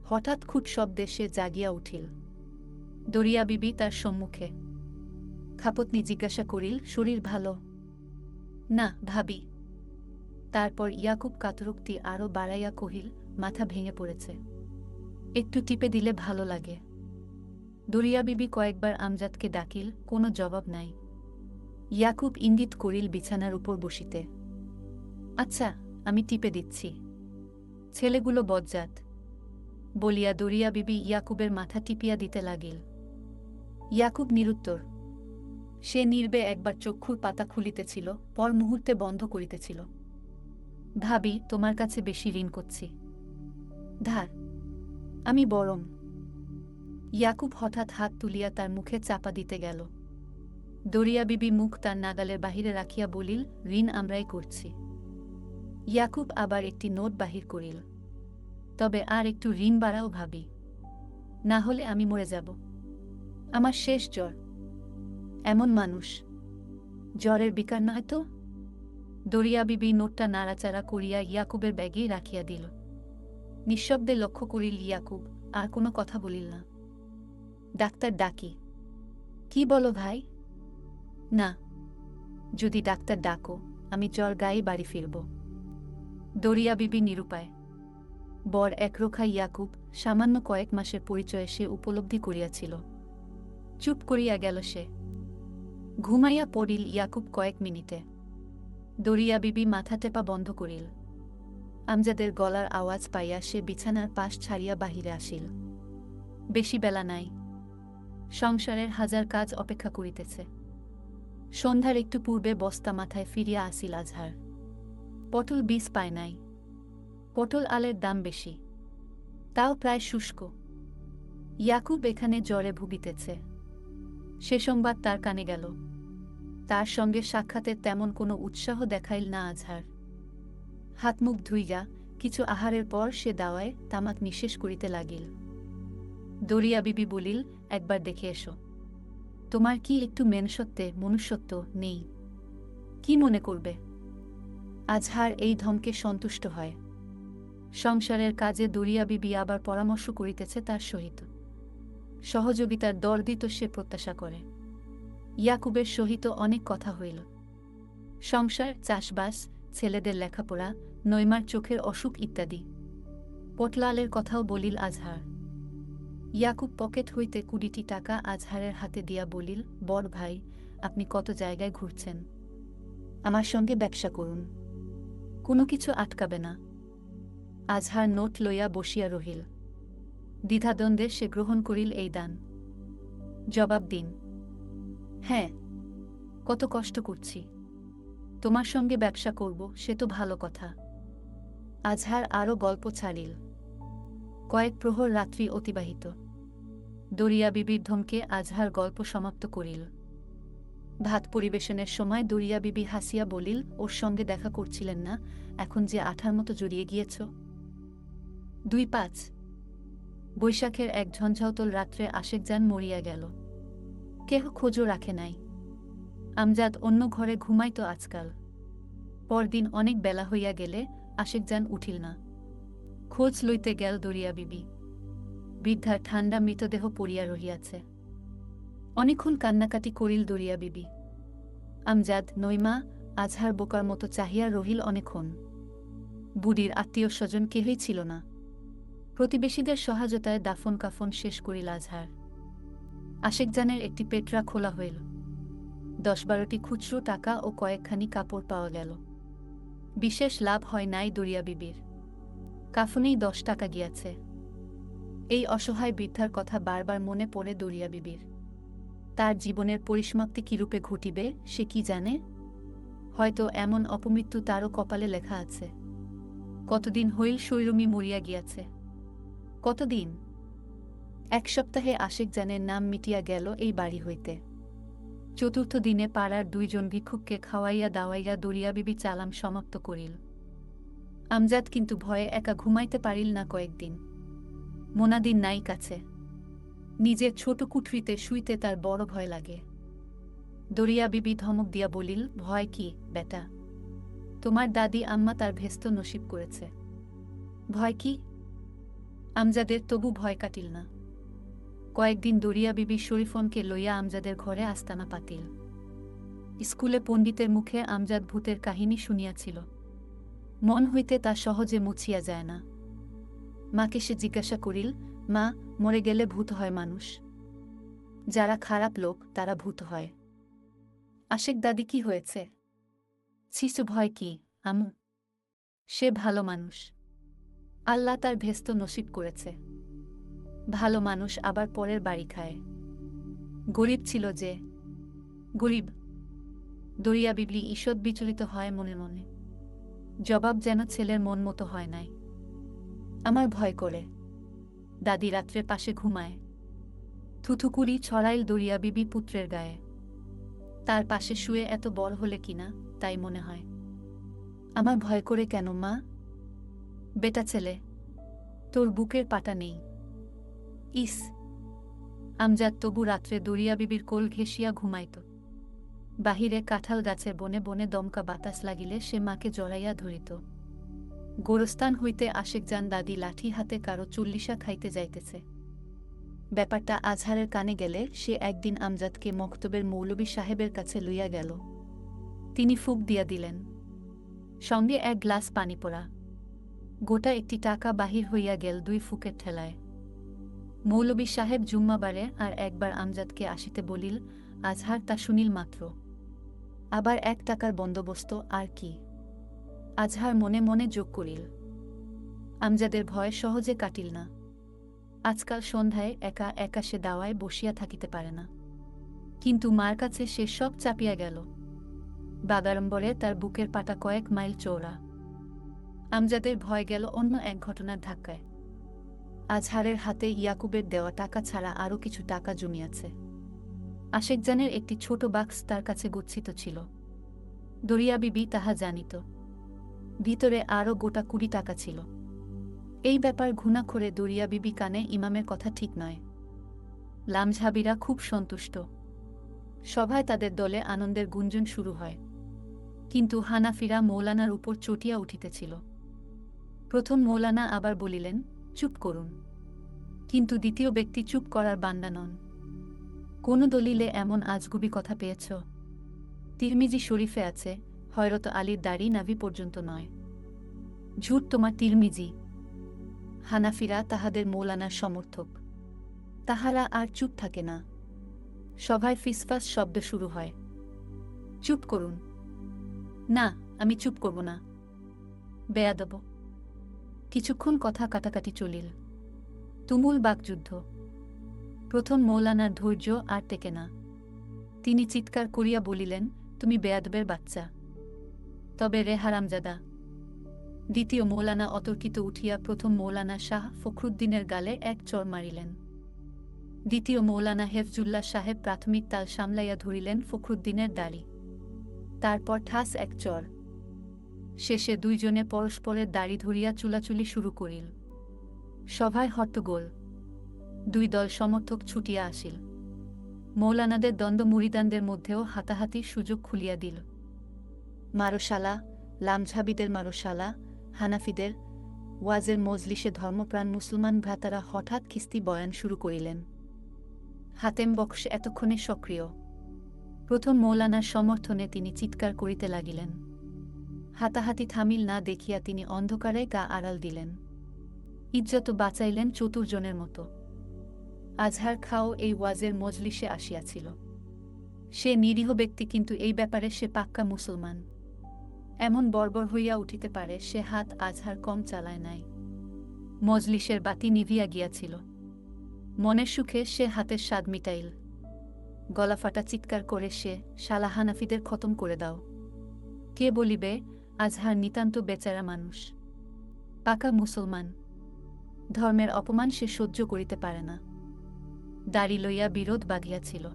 হঠাৎ খুট শব্দে সে জাগিয়া উঠিল। দরিয়া বিবি তার সম্মুখে। খাপতনি জিজ্ঞাসা করিল, শরীর ভালো? না, ভাবি। তারপর ইয়াকুব কাতরোক্তি আরও বাড়াইয়া কহিল, মাথা ভেঙে পড়েছে, একটু টিপে দিলে ভালো লাগে। দরিয়া বিবি কয়েকবার আমজাদকে ডাকিল, কোনো জবাব নাই। ইয়াকুব ইঙ্গিত করিল বিছানার উপর বসিতে। আচ্ছা, আমি টিপে দিচ্ছি। ছেলেগুলো বজ্জাত বলিয়া দরিয়া বিবি ইয়াকুবের মাথা টিপিয়া দিতে লাগিল। ইয়াকুব নিরুত্তর। সে নির্বে একবার চক্ষুর পাতা খুলিতেছিল, পর মুহূর্তে বন্ধ করিতেছিল। ভাবি, তোমার কাছে বেশি ঋণ করছি। ধার আমি বরং। ইয়াকুব হঠাৎ হাত তুলিয়া তার মুখে চাপা দিতে গেল। দরিয়া বিবি মুখ তার নাগালের বাহিরে রাখিয়া বলিল, ঋণ আমরাই করছি। ইয়াকুব আবার একটি নোট বাহির করিল। তবে আর একটু ঋণ বাড়াও ভাবি, না হলে আমি মরে যাব। আমার শেষ জ্বর। এমন মানুষ জ্বরের বিকার নয় তো? দরিয়া বিবি নোটটা নাড়াচাড়া করিয়া ইয়াকুবের ব্যাগেই রাখিয়া দিল। নিঃশব্দে লক্ষ্য করিল ইয়াকুব, আর কোনো কথা বলিল না। ডাক্তার ডাকি? কি বলো ভাই? না, যদি ডাক্তার ডাকো আমি জ্বর গায়ে বাড়ি ফিরব। দরিয়া বিবি নিরুপায়। বর একরোখা ইয়াকুব সামান্য কয়েক মাসের পরিচয়ে সে উপলব্ধি করিয়াছিল। চুপ করিয়া গেল সে। ঘুমাইয়া পড়িল ইয়াকুব কয়েক মিনিটে। দরিয়া বিবি মাথা টেপা বন্ধ করিল। আমজাদের গলার আওয়াজ পাইয়া সে বিছানার পাশ ছাড়িয়া বাহিরে আসিল। বেশি বেলা নাই। সংসারের হাজার কাজ অপেক্ষা করিতেছে। সন্ধ্যার একটু পূর্বে বস্তা মাথায় ফিরিয়া আসিল আজহার। পটল বীজ পায় নাই। পটল আলের দাম বেশি, তাও প্রায় শুষ্ক। ইয়াকুব এখানে জ্বরে ভুগিতেছে, সে সংবাদ তার কানে গেল। তার সঙ্গে সাক্ষাতের তেমন কোনো উৎসাহ দেখাইল না আজহার। হাত মুখ ধুইয়া কিছু আহারের পর সে দাওয়ায় তামাক নিঃশেষ করিতে লাগিল। দরিয়া বিবি বলিল, একবার দেখে এসো। তোমার কি একটু মেনসত্বে মনুষ্যত্ব নেই? কি মনে করবে? আজহার এই ধমকে সন্তুষ্ট হয়। সংসারের কাজে দরিয়া বিবি আবার পরামর্শ করিতেছে তার সহিত। সহযোগিতার দরদিত সে প্রত্যাশা করে। ইয়াকুবের সহিত অনেক কথা হইল। সংসার, চাষবাস, ছেলেদের লেখাপড়া, নইমার চোখের অসুখ ইত্যাদি। পটলালের কথাও বলিল আজহার। ইয়াকুব পকেট হইতে 20টি টাকা আজহারের হাতে দিয়া বলিল, বড় ভাই, আপনি কত জায়গায় ঘুরছেন, আমার সঙ্গে ব্যবসা করুন, কোনো কিছু আটকাবে না। আজহার নোট লইয়া বসিয়া রহিল। দ্বিধাদ্বন্দ্বে সে গ্রহণ করিল এই দান। জবাব দিন। হ্যাঁ, কত কষ্ট করছি, তোমার সঙ্গে ব্যবসা করব, সে তো ভালো কথা। আজহার আরও গল্প ছাড়িল। কয়েক প্রহর রাত্রি অতিবাহিত। দরিয়া বিবির ধমকে আজহার গল্প সমাপ্ত করিল। ভাত পরিবেশনের সময় দরিয়া বিবি হাসিয়া বলিল, ওর সঙ্গে দেখা করছিলেন না, এখন যে আঠার মতো জড়িয়ে গিয়েছ। 2-5 বৈশাখের এক ঝঞ্ঝাওতল রাত্রে আশেকজান মরিয়া গেল। কেহ খোঁজও রাখে নাই। আমজাদ অন্য ঘরে ঘুমাইত আজকাল। পরদিন অনেক বেলা হইয়া গেলে আশেকজান উঠিল না। খোঁজ লইতে গেল দরিয়া বিবি। বৃদ্ধার ঠান্ডা মৃতদেহ পড়িয়া রহিয়াছে। অনেকক্ষণ কান্নাকাটি করিল দরিয়া বিবি। আমজাদ, নইমা। আজহার বোকার মতো চাহিয়া রহিল অনেকক্ষণ। বুড়ির আত্মীয় স্বজন কেহই ছিল না। প্রতিবেশীদের সহায়তায় দাফন কাফন শেষ করিল আজহার। আশেকজানের একটি পেটরা খোলা হইল। 10-12টি খুচরো টাকা ও কয়েকখানি কাপড় পাওয়া গেল। বিশেষ লাভ হয় নাই দরিয়া বিবির। কাফনেই 10 টাকা গিয়াছে। এই অসহায় বৃদ্ধার কথা বারবার মনে পড়ে দরিয়া বিবির। তার জীবনের পরিসমাপ্তি কিরূপে ঘটিবে সে কি জানে? হয়তো এমন অপমৃত্যু তারও কপালে লেখা আছে। কতদিন হইল শৈরমী মরিয়া গিয়াছে। কতদিন? 1 সপ্তাহে আশেকজানের নাম মিটিয়া গেল এই বাড়ি হইতে। চতুর্থ দিনে পাড়ার 2 জন ভিক্ষুককে খাওয়াইয়া দাওয়াইয়া দরিয়া বিবি চালাম সমাপ্ত করিল। আমজাদ কিন্তু ভয়ে একা ঘুমাইতে পারিল না কয়েকদিন। মোনাদিন নাই কাছে। নিজের ছোট কুঠরিতে শুইতে তার বড় ভয় লাগে। দরিয়া বিবি ধমক দিয়া বলিল, ভয় কি বেটা? তোমার দাদি আম্মা তার ভেস্ত নসিব করেছে। ভয় কি? আমজাদের তবু ভয় কাটিল না। কয়েকদিন দরিয়া বিবি শরীফনকে লইয়া আমজাদের ঘরে আস্তানা পাতিল। স্কুলে পণ্ডিতের মুখে আমজাদ ভূতের কাহিনী শুনিয়াছিল। মন হইতে তা সহজে মুছিয়া যায় না। মাকে সে জিজ্ঞাসা করিল, মা, মরে গেলে ভূত হয় মানুষ? যারা খারাপ লোক তারা ভূত হয়। আশেক দাদি কি হয়েছে? শিশু ভয় কি আমু? সে ভালো মানুষ। আল্লাহ তার ভেস্ত নসিব করেছে। ভালো মানুষ আবার পরের বাড়ি খায়। গরিব ছিল যে। গরিব। দরিয়া বিবলি ঈষৎ বিচলিত হয় মনে মনে। জবাব যেন ছেলের মন মতো হয় নাই। আমার ভয় করে। দাদি রাত্রে পাশে ঘুমায়। থুথুকুড়ি ছড়াইল দরিয়া বিবি পুত্রের গায়ে। তার পাশে শুয়ে এত বড় হলে কিনা তাই মনে হয়। আমার ভয় করে কেন মা? বেটা ছেলে, তোর বুকের পাটা নেই। ইস! আমজাদ তবু রাত্রে দরিয়া বিবির কোল ঘেঁষিয়া ঘুমাইত। বাহিরে কাঁঠাল গাছের বনে বনে দমকা বাতাস লাগিলে সে মাকে জড়াইয়া ধরিত। গোরস্থান হইতে আশেকজান দাদি লাঠি হাতে কারো চুল্লিশা খাইতে যাইতেছে। ব্যাপারটা আজহারের কানে গেলে সে একদিন আমজাদকে মক্তবের মৌলবী সাহেবের কাছে লইয়া গেল। তিনি ফুঁক দিয়া দিলেন। সঙ্গে 1 গ্লাস পানি পড়া। গোটা একটি টাকা বাহির হইয়া গেল 2 ফুকের ঠেলায়। মৌলবী সাহেব জুম্মাবারে আর একবার আমজাদকে আসিতে বলিল, আজহার তা শুনিল মাত্র। আবার 1 টাকার বন্দোবস্ত আর কি? আজহার মনে মনে যোগ করিল। আমজাদের ভয় সহজে কাটিল না। আজকাল সন্ধ্যায় একা একা সে দাওয়ায় বসিয়া থাকিতে পারে না। কিন্তু মার কাছে সে সব চাপিয়া গেল। বাগাড়ম্বরে তার বুকের পাটা কয়েক মাইল চওড়া। আমজাদের ভয় গেল অন্য এক ঘটনার ধাক্কায়। আজহারের হাতে ইয়াকুবের দেওয়া টাকা ছাড়া আরও কিছু টাকা জমিয়াছে। আশেকজানের একটি ছোট বাক্স তার কাছে গচ্ছিত ছিল। দরিয়া বিবি তাহা জানিত। ভিতরে আরও গোটা 20 টাকা ছিল। এই ব্যাপার ঘুণাক্ষরে দরিয়া বিবি কানে ইমামের কথা ঠিক নয়। লামঝাবিরা খুব সন্তুষ্ট। সভায় তাদের দলে আনন্দের গুঞ্জন শুরু হয়। কিন্তু হানাফিরা মৌলানার উপর চটিয়া উঠিতেছিল। প্রথম মৌলানা আবার বলিলেন, চুপ করুন। কিন্তু দ্বিতীয় ব্যক্তি চুপ করার বান্দা নন। কোন দলিলে এমন আজগুবি কথা পেয়েছ? তিরমিজি শরীফে আছে, হযরত আলীর দাড়ি নাভি পর্যন্ত নয়। ঝুট তোমার তিরমিজি। হানাফিরা তাহাদের মৌলানার সমর্থক। তাহারা আর চুপ থাকে না। সভায় ফিসফাস শব্দ শুরু হয়। চুপ করুন। না, আমি চুপ করব না। বেয়াদব। কিছুক্ষণ কথা কাটাকাটি চলিল। তুমুল বাকযুদ্ধ। প্রথম মৌলানার ধৈর্য আর টেকে না। তিনি চিৎকার করিয়া বলিলেন, তুমি বেয়াদবের বাচ্চা। তবে রে হারামজাদা। দ্বিতীয় মৌলানা অতর্কিত উঠিয়া প্রথম মৌলানা শাহ ফখরুদ্দিনের গালে 1 চড় মারিলেন। দ্বিতীয় মৌলানা হেফজুল্লাহ সাহেব প্রাথমিক তাল সামলাইয়া ধরিলেন ফখরুদ্দিনের দাড়ি। তারপর ঠাস 1 চড়। শেষে 2 জনে পরস্পরের দাড়ি ধরিয়া চুলাচুলি শুরু করিল। সভায় হট্টগোল। 2 দল সমর্থক ছুটিয়া আসিল। মৌলানাদের দ্বন্দ্ব মুরিদানদের মধ্যেও হাতাহাতির সুযোগ খুলিয়া দিল। মারোশালা, লামঝাবিদের মারোশালা, হানাফিদের। ওয়াজের মজলিসে ধর্মপ্রাণ মুসলমান ভ্রাতারা হঠাৎ খিস্তি বয়ান শুরু করিলেন। হাতেম বক্স এতক্ষণে সক্রিয়। প্রথম মৌলানার সমর্থনে তিনি চিৎকার করিতে লাগিলেন। হাতাহাতি থামিল না দেখিয়া তিনি অন্ধকারে গা আড়াল দিলেন। ইজ্জত বাঁচাইলেন চতুর্জনের মতো। আজহার খাও এই ওয়াজের মজলিসে আসিয়াছিল। সে নিরীহ ব্যক্তি, কিন্তু এই ব্যাপারে সে পাক্কা মুসলমান। এমন বর্বর হইয়া উঠিতে পারে, সে হাত আজহার কম চালায় নাই। মজলিসের বাতি নিভিয়া গিয়াছিল। মনের সুখে সে হাতের স্বাদ মিটাইল। গলাফাটা চিৎকার করে সে, শালা হানাফিদের খতম করে দাও। কে বলিবে আজহার নিতান্ত বেচারা মানুষ, পাকা মুসলমান। ধর্মের অপমান সে সহ্য করিতে পারে না। দাড়ি লইয়া বিরোধ বাঁধিয়াছিল।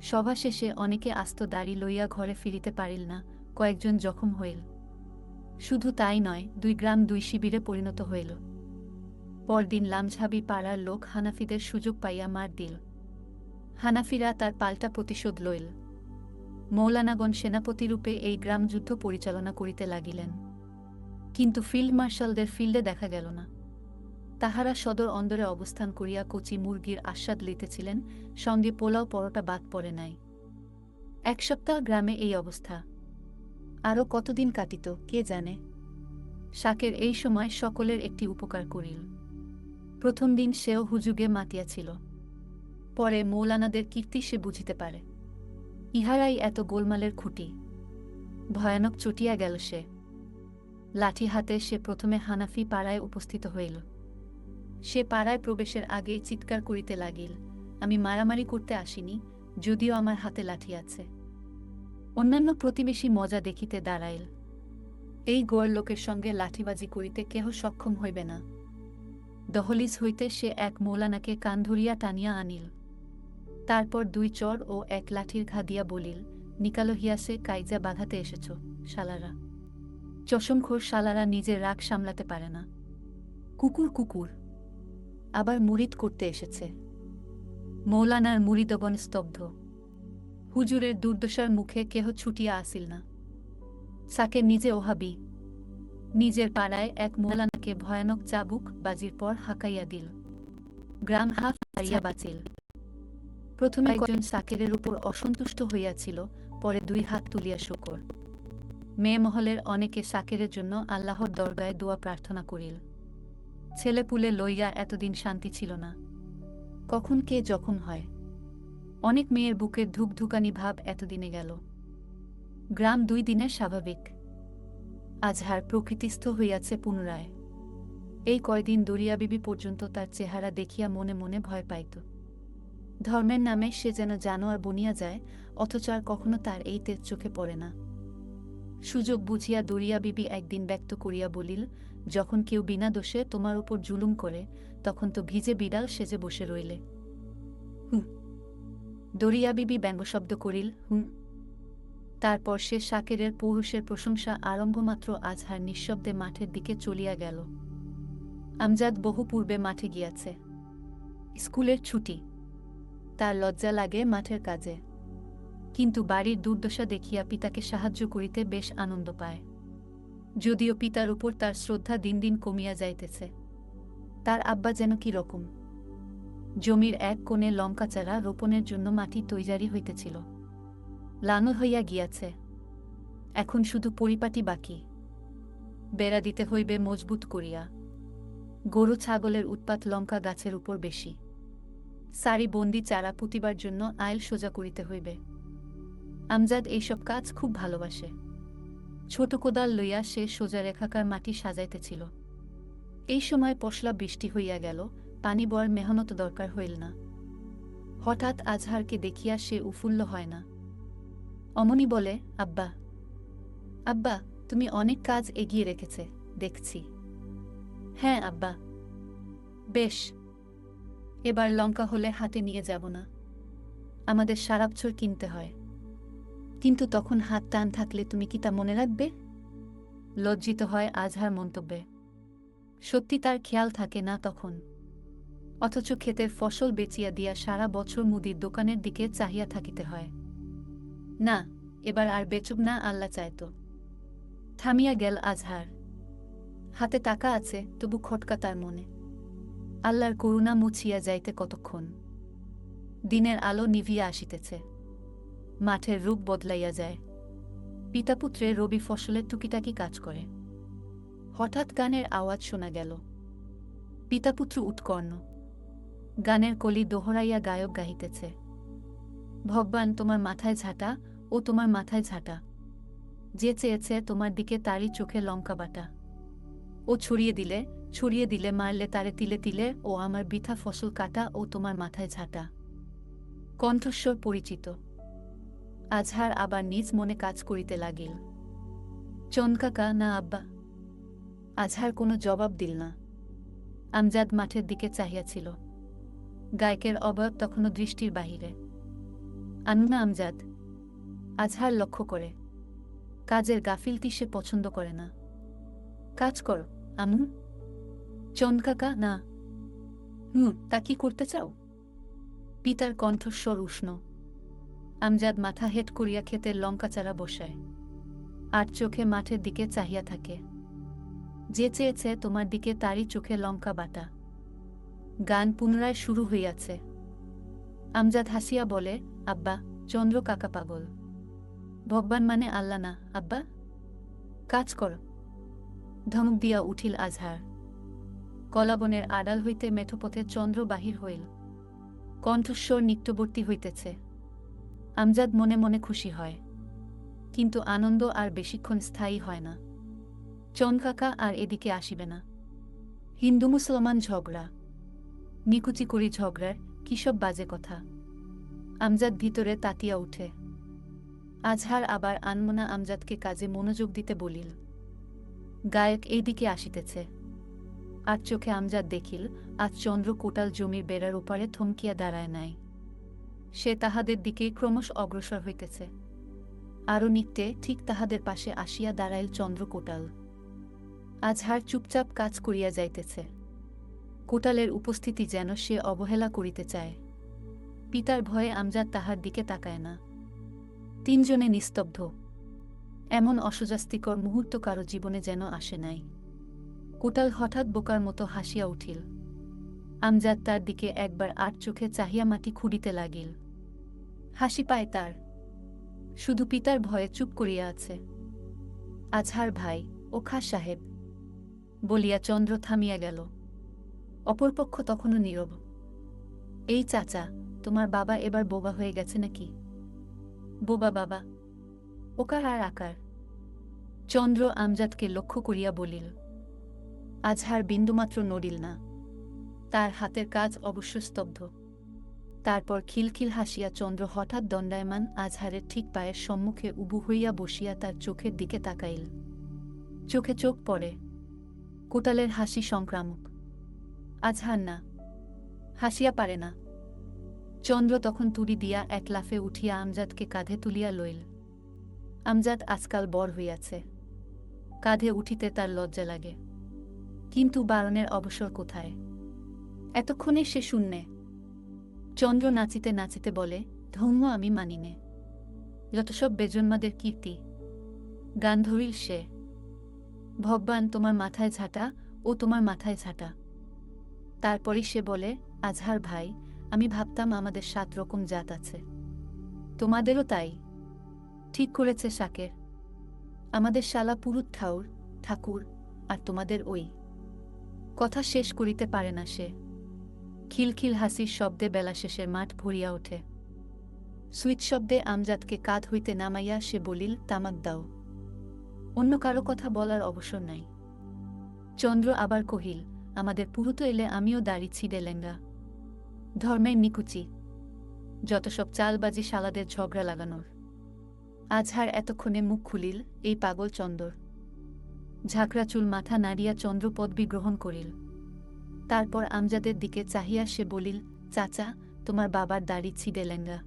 সভা শেষে অনেকে আস্ত দাড়ি লইয়া ঘরে ফিরিতে পারিল না, কয়েকজন জখম হইল। শুধু তাই নয়, 2 গ্রাম 2 শিবিরে পরিণত হইল। পরদিন লামঝাবি পাড়ার লোক হানাফিদের সুযোগ পাইয়া মার দিল। হানাফিরা তার পাল্টা প্রতিশোধ লইল। মৌলানাগণ সেনাপতিরূপে এই গ্রাম যুদ্ধ পরিচালনা করিতে লাগিলেন। কিন্তু ফিল্ড মার্শালদের ফিল্ডে দেখা গেল না। তাহারা সদর অন্দরে অবস্থান করিয়া কচি মুরগির আস্বাদ লইতেছিলেন, সঙ্গে পোলাও পরোটা বাদ পড়ে নাই। 1 সপ্তাহ গ্রামে এই অবস্থা। আরও কতদিন কাটিত কে জানে। শাকের এই সময় সকলের একটি উপকার করিল। প্রথম দিন সেও হুজুগে মাতিয়াছিল। পরে মৌলানাদের কীর্তি সে বুঝিতে পারে। ইহারাই এত গোলমালের খুঁটি। ভয়ানক চটিয়া গেল সে। লাঠি হাতে সে প্রথমে হানাফি পাড়ায় উপস্থিত হইল। সে পাড়ায় প্রবেশের আগেই চিৎকার করিতে লাগিল, আমি মারামারি করতে আসিনি, যদিও আমার হাতে লাঠি আছে। অন্যান্য প্রতিবেশী মজা দেখিতে দাঁড়াইল। এই গোয়ার লোকের সঙ্গে লাঠিবাজি করিতে কেহ সক্ষম হইবে না। দহলিজ হইতে সে এক মৌলানাকে কান ধরিয়া টানিয়া আনিল। তারপর 2 চর ও 1 লাঠির ঘা দিয়া বলিল, নিকালো হিয়াসে কাইজা বাঁধাতে এসেছ শালারা। চশমখোর শালারা নিজের রাগ সামলাতে পারে না। কুকুর কুকুর, আবার মুরিদ করতে এসেছে। মৌলানার মুরিদগণ স্তব্ধ। হুজুরের দুর্দশার মুখে কেহ ছুটিয়া আসিল না। সাকে নিজে ওহাবি। নিজের পাড়ায় এক মৌলানাকে ভয়ানক চাবুক বাজির পর হাঁকাইয়া দিল। গ্রাম হাফ হারিয়া বাঁচিল। প্রথমে একজন সাকেরের উপর অসন্তুষ্ট হইয়াছিল, পরে 2 হাত তুলিয়া শুকর। মেয়ে মহলের অনেকে সাকেরের জন্য আল্লাহর দরগায় দোয়া প্রার্থনা করিল। ছেলেপুলে লইয়া এতদিন শান্তি ছিল না। কখন কে জখম হয়। অনেক মেয়ের বুকের ধুকধুকানি ভাব এতদিনে গেল। গ্রাম 2 দিনে স্বাভাবিক। আজহার প্রকৃতিস্থ হইয়াছে পুনরায়। এই কয়দিন দরিয়া বিবি পর্যন্ত তার চেহারা দেখিয়া মনে মনে ভয় পাইত। ধর্মের নামে সে যেন জানোয়ার বনিয়া যায়, অথচ আর কখনো তার এই তেজ চোখে পড়ে না। সুযোগ বুঝিয়া দরিয়া বিবি একদিন ব্যক্ত করিয়া বলিল, যখন কেউ বিনা দোষে তোমার উপর জুলুম করে, তখন তো ভিজে বিড়াল সেজে বসে রইলে। দরিয়া বিবি ব্যঙ্গশব্দ করিল, তারপর সে শাকেরের পৌরুষের প্রশংসা আরম্ভমাত্র আজহার নিঃশব্দে মাঠের দিকে চলিয়া গেল। আমজাদ বহু পূর্বে মাঠে গিয়াছে। স্কুলের ছুটি। তার লজ্জা লাগে মাঠের কাজে, কিন্তু বাড়ির দুর্দশা দেখিয়া পিতাকে সাহায্য করিতে বেশ আনন্দ পায়। যদিও পিতার উপর তার শ্রদ্ধা দিন দিন কমিয়া যাইতেছে। তার আব্বা যেন কি রকম। জমির এক কোণে লঙ্কা চারা রোপণের জন্য মাটি তৈয়ারি হইতেছিল। লাঙল হইয়া গিয়াছে, এখন শুধু পরিপাটি বাকি। বেড়া দিতে হইবে মজবুত করিয়া। গরু ছাগলের উৎপাত লঙ্কা গাছের উপর বেশি। সারি বন্দি চারা পুঁতিবার জন্য আইল সোজা করিতে হইবে। আমজাদ এইসব কাজ খুব ভালোবাসে। ছোট কোদাল লইয়া সে সোজা রেখাকার মাটি সাজাইতেছিল। এই সময় পশলা বৃষ্টি হইয়া গেল, পানি বর মেহনত দরকার হইল না। হঠাৎ আজহারকে দেখিয়া সে উফুল্ল হয় না। অমনি বলে, আব্বা আব্বা, তুমি অনেক কাজ এগিয়ে রেখেছে দেখছি। হ্যাঁ আব্বা। বেশ, এবার লঙ্কা হলে হাটে নিয়ে যাব না, আমাদের সারা বছর কিনতে হয়। কিন্তু তখন হাত টান থাকলে তুমি কি তা মনে রাখবে? লজ্জিত হয় আজহার মন্তব্যে। সত্যি তার খেয়াল থাকে না তখন। অথচ ক্ষেতের ফসল বেচিয়া দিয়া সারা বছর মুদির দোকানের দিকে চাহিয়া থাকিতে হয়। না, এবার আর বেচুব না, আল্লাহ চাইত। থামিয়া গেল আজহার। হাতে টাকা আছে, তবু খটকা তার মনে। আল্লাহর করুণা মুছিয়া যাইতে কতক্ষণ। দিনের আলো নিভিয়া আসিতেছে। মাঠের রূপ বদলাইয়া যায়। পিতাপুত্রে রবি ফসলের টুকিটাকি কাজ করে। হঠাৎ গানের আওয়াজ শোনা গেল। পিতাপুত্র উৎকর্ণ। গানের কলি দোহরাইয়া গায়ক গাহিতেছে, ভগবান তোমার মাথায় ঝাঁটা, ও তোমার মাথায় ঝাঁটা, যে চেয়েছে তোমার দিকে তারই চোখে লঙ্কা বাটা। ও ছড়িয়ে দিলে মারলে তারে তিলে তিলে, ও আমার বৃথা ফসল কাটা, ও তোমার মাথায় ঝাঁটা। কণ্ঠস্বর পরিচিত। আজহার আবার নিজ মনে কাজ করিতে লাগিল। চনকাকা না আব্বা? আজহার কোনো জবাব দিল না। আমজাদ মাঠের দিকে চাহিয়াছিল। গায়কের অবয়ব তখনও দৃষ্টির বাহিরে। আন্না আমজাদ। আজহার লক্ষ্য করে। কাজের গাফিলতি সে পছন্দ করে না। কাজ কর আমু। চনকাকা না। তা কি করতে চাও? পিতার কণ্ঠস্বর উষ্ণ। আমজাদ মাথা হেট করিয়া ক্ষেতের লঙ্কা চারা বসায়, আর চোখে মাঠের দিকে চাহিয়া থাকে। যে চেয়েছে তোমার দিকে তারই চোখে লঙ্কা বাটা। গান পুনরায় শুরু হইয়াছে। আমজাদ হাসিয়া বলে, আব্বা, চন্দ্র কাকা পাগল। ভগবান মানে আল্লাহ না আব্বা। কাজ কর। ধমক দিয়া উঠিল আজহার। কলাবনের আড়াল হইতে মেঠোপথে চন্দ্র বাহির হইল। কণ্ঠস্বর নিত্যবর্তী হইতেছে। আমজাদ মনে মনে খুশি হয়, কিন্তু আনন্দ আর বেশিক্ষণ স্থায়ী হয় না। চনকাকা আর এদিকে আসিবে না। হিন্দু মুসলমান ঝগড়া, নিকুচি করি ঝগড়ার, কিসব বাজে কথা। আমজাদ ভিতরে তাতিয়া উঠে। আজহার আবার আনমনা আমজাদকে কাজে মনোযোগ দিতে বলিল। গায়ক এইদিকে আসিতেছে। আর চোখে আমজাদ দেখিল, আজ চন্দ্র কোটাল জমির বেড়ার ওপারে থমকিয়া দাঁড়ায় নাই। সে তাহাদের দিকে ক্রমশ অগ্রসর হইতেছে। আরও নিকটে ঠিক তাহাদের পাশে আসিয়া দাঁড়াইল চন্দ্র কোটাল। আজহার চুপচাপ কাজ করিয়া যাইতেছে। কোটালের উপস্থিতি যেন সে অবহেলা করিতে চায়। পিতার ভয়ে আমজাদ তাহার দিকে তাকায় না। তিনজনে নিস্তব্ধ। এমন অস্বস্তিকর মুহূর্ত কারো জীবনে যেন আসে নাই। কোটাল হঠাৎ বোকার মতো হাসিয়া উঠিল। আমজাদ তার দিকে একবার আর চোখে চাহিয়া মাটি খুঁড়িতে লাগিল। হাসি পায় তার। শুধু পিতার ভয়ে চুপ করিয়া আছে। আজহার ভাই, ও খাঁ সাহেব বলিয়া চন্দ্র থামিয়া গেল। অপরপক্ষ তখনও নীরব। এই চাচা, তোমার বাবা এবার বোবা হয়ে গেছে নাকি? বোবা বাবা? ওকার আর আকার। চন্দ্র আমজাদকে লক্ষ্য করিয়া বলিল। আজহার বিন্দুমাত্র নড়িল না। তার হাতের কাজ অবশ্য স্তব্ধ। তারপর খিলখিল হাসিয়া চন্দ্র হঠাৎ দণ্ডায়মান আজহারের ঠিক পায়ের সম্মুখে উবু হইয়া বসিয়া তার চোখের দিকে তাকাইল। চোখে চোখ পড়ে। কোটালের হাসি সংক্রামক। আজহার না, হাসিয়া পারে না। চন্দ্র তখন তুড়ি দিয়া এক লাফে উঠিয়া আমজাদকে কাঁধে তুলিয়া লইল। আমজাদ আজকাল বড় হইয়াছে। কাঁধে উঠিতে তার লজ্জা লাগে। কিন্তু বারণের অবসর কোথায়? এতক্ষণে সে শূন্যে। চন্দ্র নাচিতে নাচিতে বলে, ধর্ম আমি মানিনে। যত সব বেজন্মাদের কীর্তি। গান ধরিল সে। ভগবান তোমার মাথায় ঝাঁটা, ও তোমার মাথায় ঝাঁটা। তারপরই সে বলে, আজহার ভাই, আমি ভাবতাম আমাদের 7 রকম জাত আছে। তোমাদেরও তাই? ঠিক করেছে শাকের। আমাদের শালা পুরুত ঠাকুর, আর তোমাদের ওই। কথা শেষ করিতে পারে না সে। খিলখিল হাসির শব্দে বেলা শেষের মাঠ ভরিয়া ওঠে। সুইচ শব্দে আমজাদকে কাঁধ হইতে নামাইয়া সে বলিল, তামাক দাও। অন্য কারো কথা বলার অবসর নাই। চন্দ্র আবার কহিল, আমাদের পুরুত এলে আমিও দাড়ি ছিঁড়ে লেঙ্গা। ধর্মের নিকুচি। যত সব চালবাজি শালাদের ঝগড়া লাগানোর। আজহার এতক্ষণে মুখ খুলিল, এই পাগল চন্দর। ঝাঁকড়া চুল মাথা নাড়িয়া চন্দ্র পদবি গ্রহণ করিল। তারপর আমজাদের দিকে চাহিয়া সে বলিল, চাচা, তোমার বাবার দাড়ি ছিঁড়ে লেঙ্গা।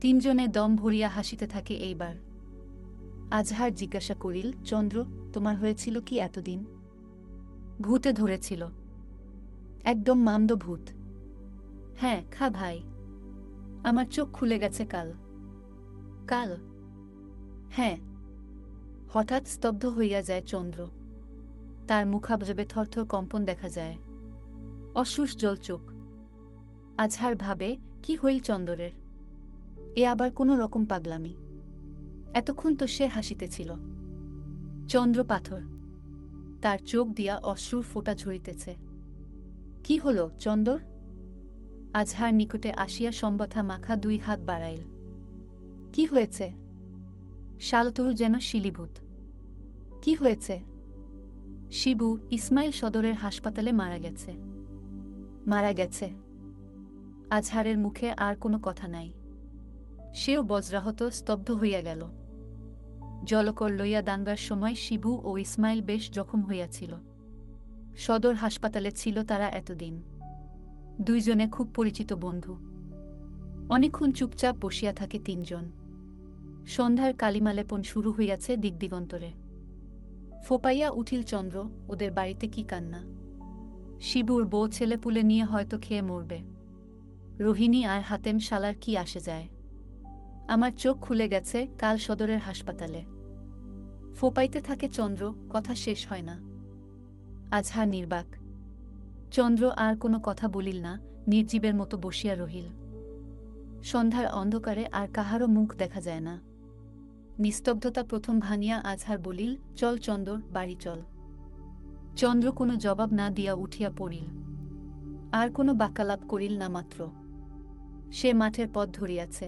তিনজনে দম ভরিয়া হাসিতে থাকে এইবার। আজহার জিজ্ঞাসা করিল, চন্দ্র, তোমার হয়েছিল কি এতদিন? ভূতে ধরেছিল। একদম মামদ ভূত। হ্যাঁ, খা ভাই। আমার চোখ খুলে গেছে কাল। কাল? হ্যাঁ। হঠাৎ স্তব্ধ হইয়া যায় চন্দ্র। তার মুখাবজবে থরথর কম্পন দেখা যায়। অশ্রুষ জল চোখ। আজহার ভাবে, কি হইল চন্দরের? এ আবার কোনো রকম পাগলামি। এতক্ষণ তো সে হাসিতেছিল। চন্দ্র পাথর, তার চোখ দিয়া অশ্রুর ফোঁটা ঝরিতেছে। কি হল চন্দর? আজহার নিকটে আসিয়া সম্বথা মাখা 2 হাত বাড়াইল। কি হয়েছে? শালতরু যেন শিলীভূত। কি হয়েছে? শিবু ইসমাইল সদরের হাসপাতালে মারা গেছে। মারা গেছে? আজহারের মুখে আর কোনো কথা নাই। সেও বজ্রাহত স্তব্ধ হইয়া গেল। জলকর লইয়া দাঙ্গার সময় শিবু ও ইসমাইল বেশ জখম হইয়াছিল। সদর হাসপাতালে ছিল তারা এতদিন। দুইজনে খুব পরিচিত বন্ধু। অনেকক্ষণ চুপচাপ বসিয়া থাকে তিনজন। সন্ধ্যার কালিমালেপন শুরু হইয়াছে দিগদিগন্তরে। ফোপাইয়া উঠিল চন্দ্র, ওদের বাড়িতে কি কান্না! শিবুর বউ ছেলেপুলে নিয়ে হয়তো খেয়ে মরবে। রোহিণী আর হাতেম শালার কি আসে যায়? আমার চোখ খুলে গেছে কাল সদরের হাসপাতালে। ফোপাইতে থাকে চন্দ্র, কথা শেষ হয় না। আজহার নির্বাক। চন্দ্র আর কোনো কথা বলিল না, নির্জীবের মতো বসিয়া রহিল। সন্ধ্যার অন্ধকারে আর কাহারও মুখ দেখা যায় না। নিস্তব্ধতা প্রথম ভাঙিয়া আজহার বলিল, চল চন্দর, বাড়ি চল। চন্দ্র কোনো জবাব না দিয়া উঠিয়া পড়িল। আর কোনো বাক্যালাপ করিল না মাত্র। সে মাঠের পথ ধরিয়াছে।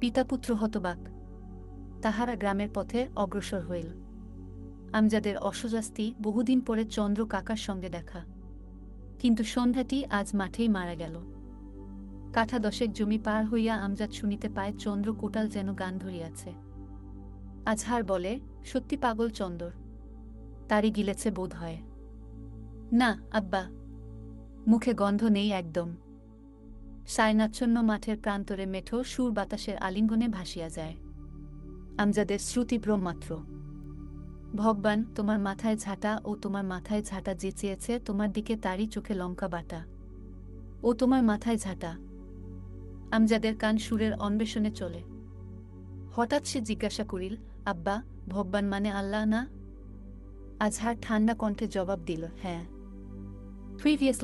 পিতাপুত্র হতবাক। তাহারা গ্রামের পথে অগ্রসর হইল। আমজাদের অস্বস্তি, বহুদিন পরে চন্দ্র কাকার সঙ্গে দেখা। কিন্তু সন্ধ্যাটি আজ মাঠেই মারা গেল। কাঠা 10 জমি পার হইয়া আমজাদ শুনিতে পায় চন্দ্র কোটাল যেন গান ধরিয়াছে। আজহার বলে, সত্যি পাগল চন্দর। তারই গিলেছে বোধ হয়। না আব্বা, মুখে গন্ধ নেই একদম। সায়নাচ্ছন্ন মাঠের প্রান্তরে মেঠো সুর বাতাসের আলিঙ্গনে ভাসিয়া যায়। আমজাদের শ্রুতিভ্রম মাত্র। ভগবান, তোমার মাথায় ঝাঁটা ও তোমার মাথায় ঝাঁটা যে চেয়েছে তোমার দিকে তারই চোখে লঙ্কা বাটা। ও তোমার মাথায় ঝাঁটা। আমজাদের কান সুরের অন্বেষণে চলে। হঠাৎ সে জিজ্ঞাসা করিল, আব্বা, ভগবান মানে আল্লাহ না? আজহার ঠান্ডা কণ্ঠে জবাব দিল, হ্যাঁ। প্রিভিয়াস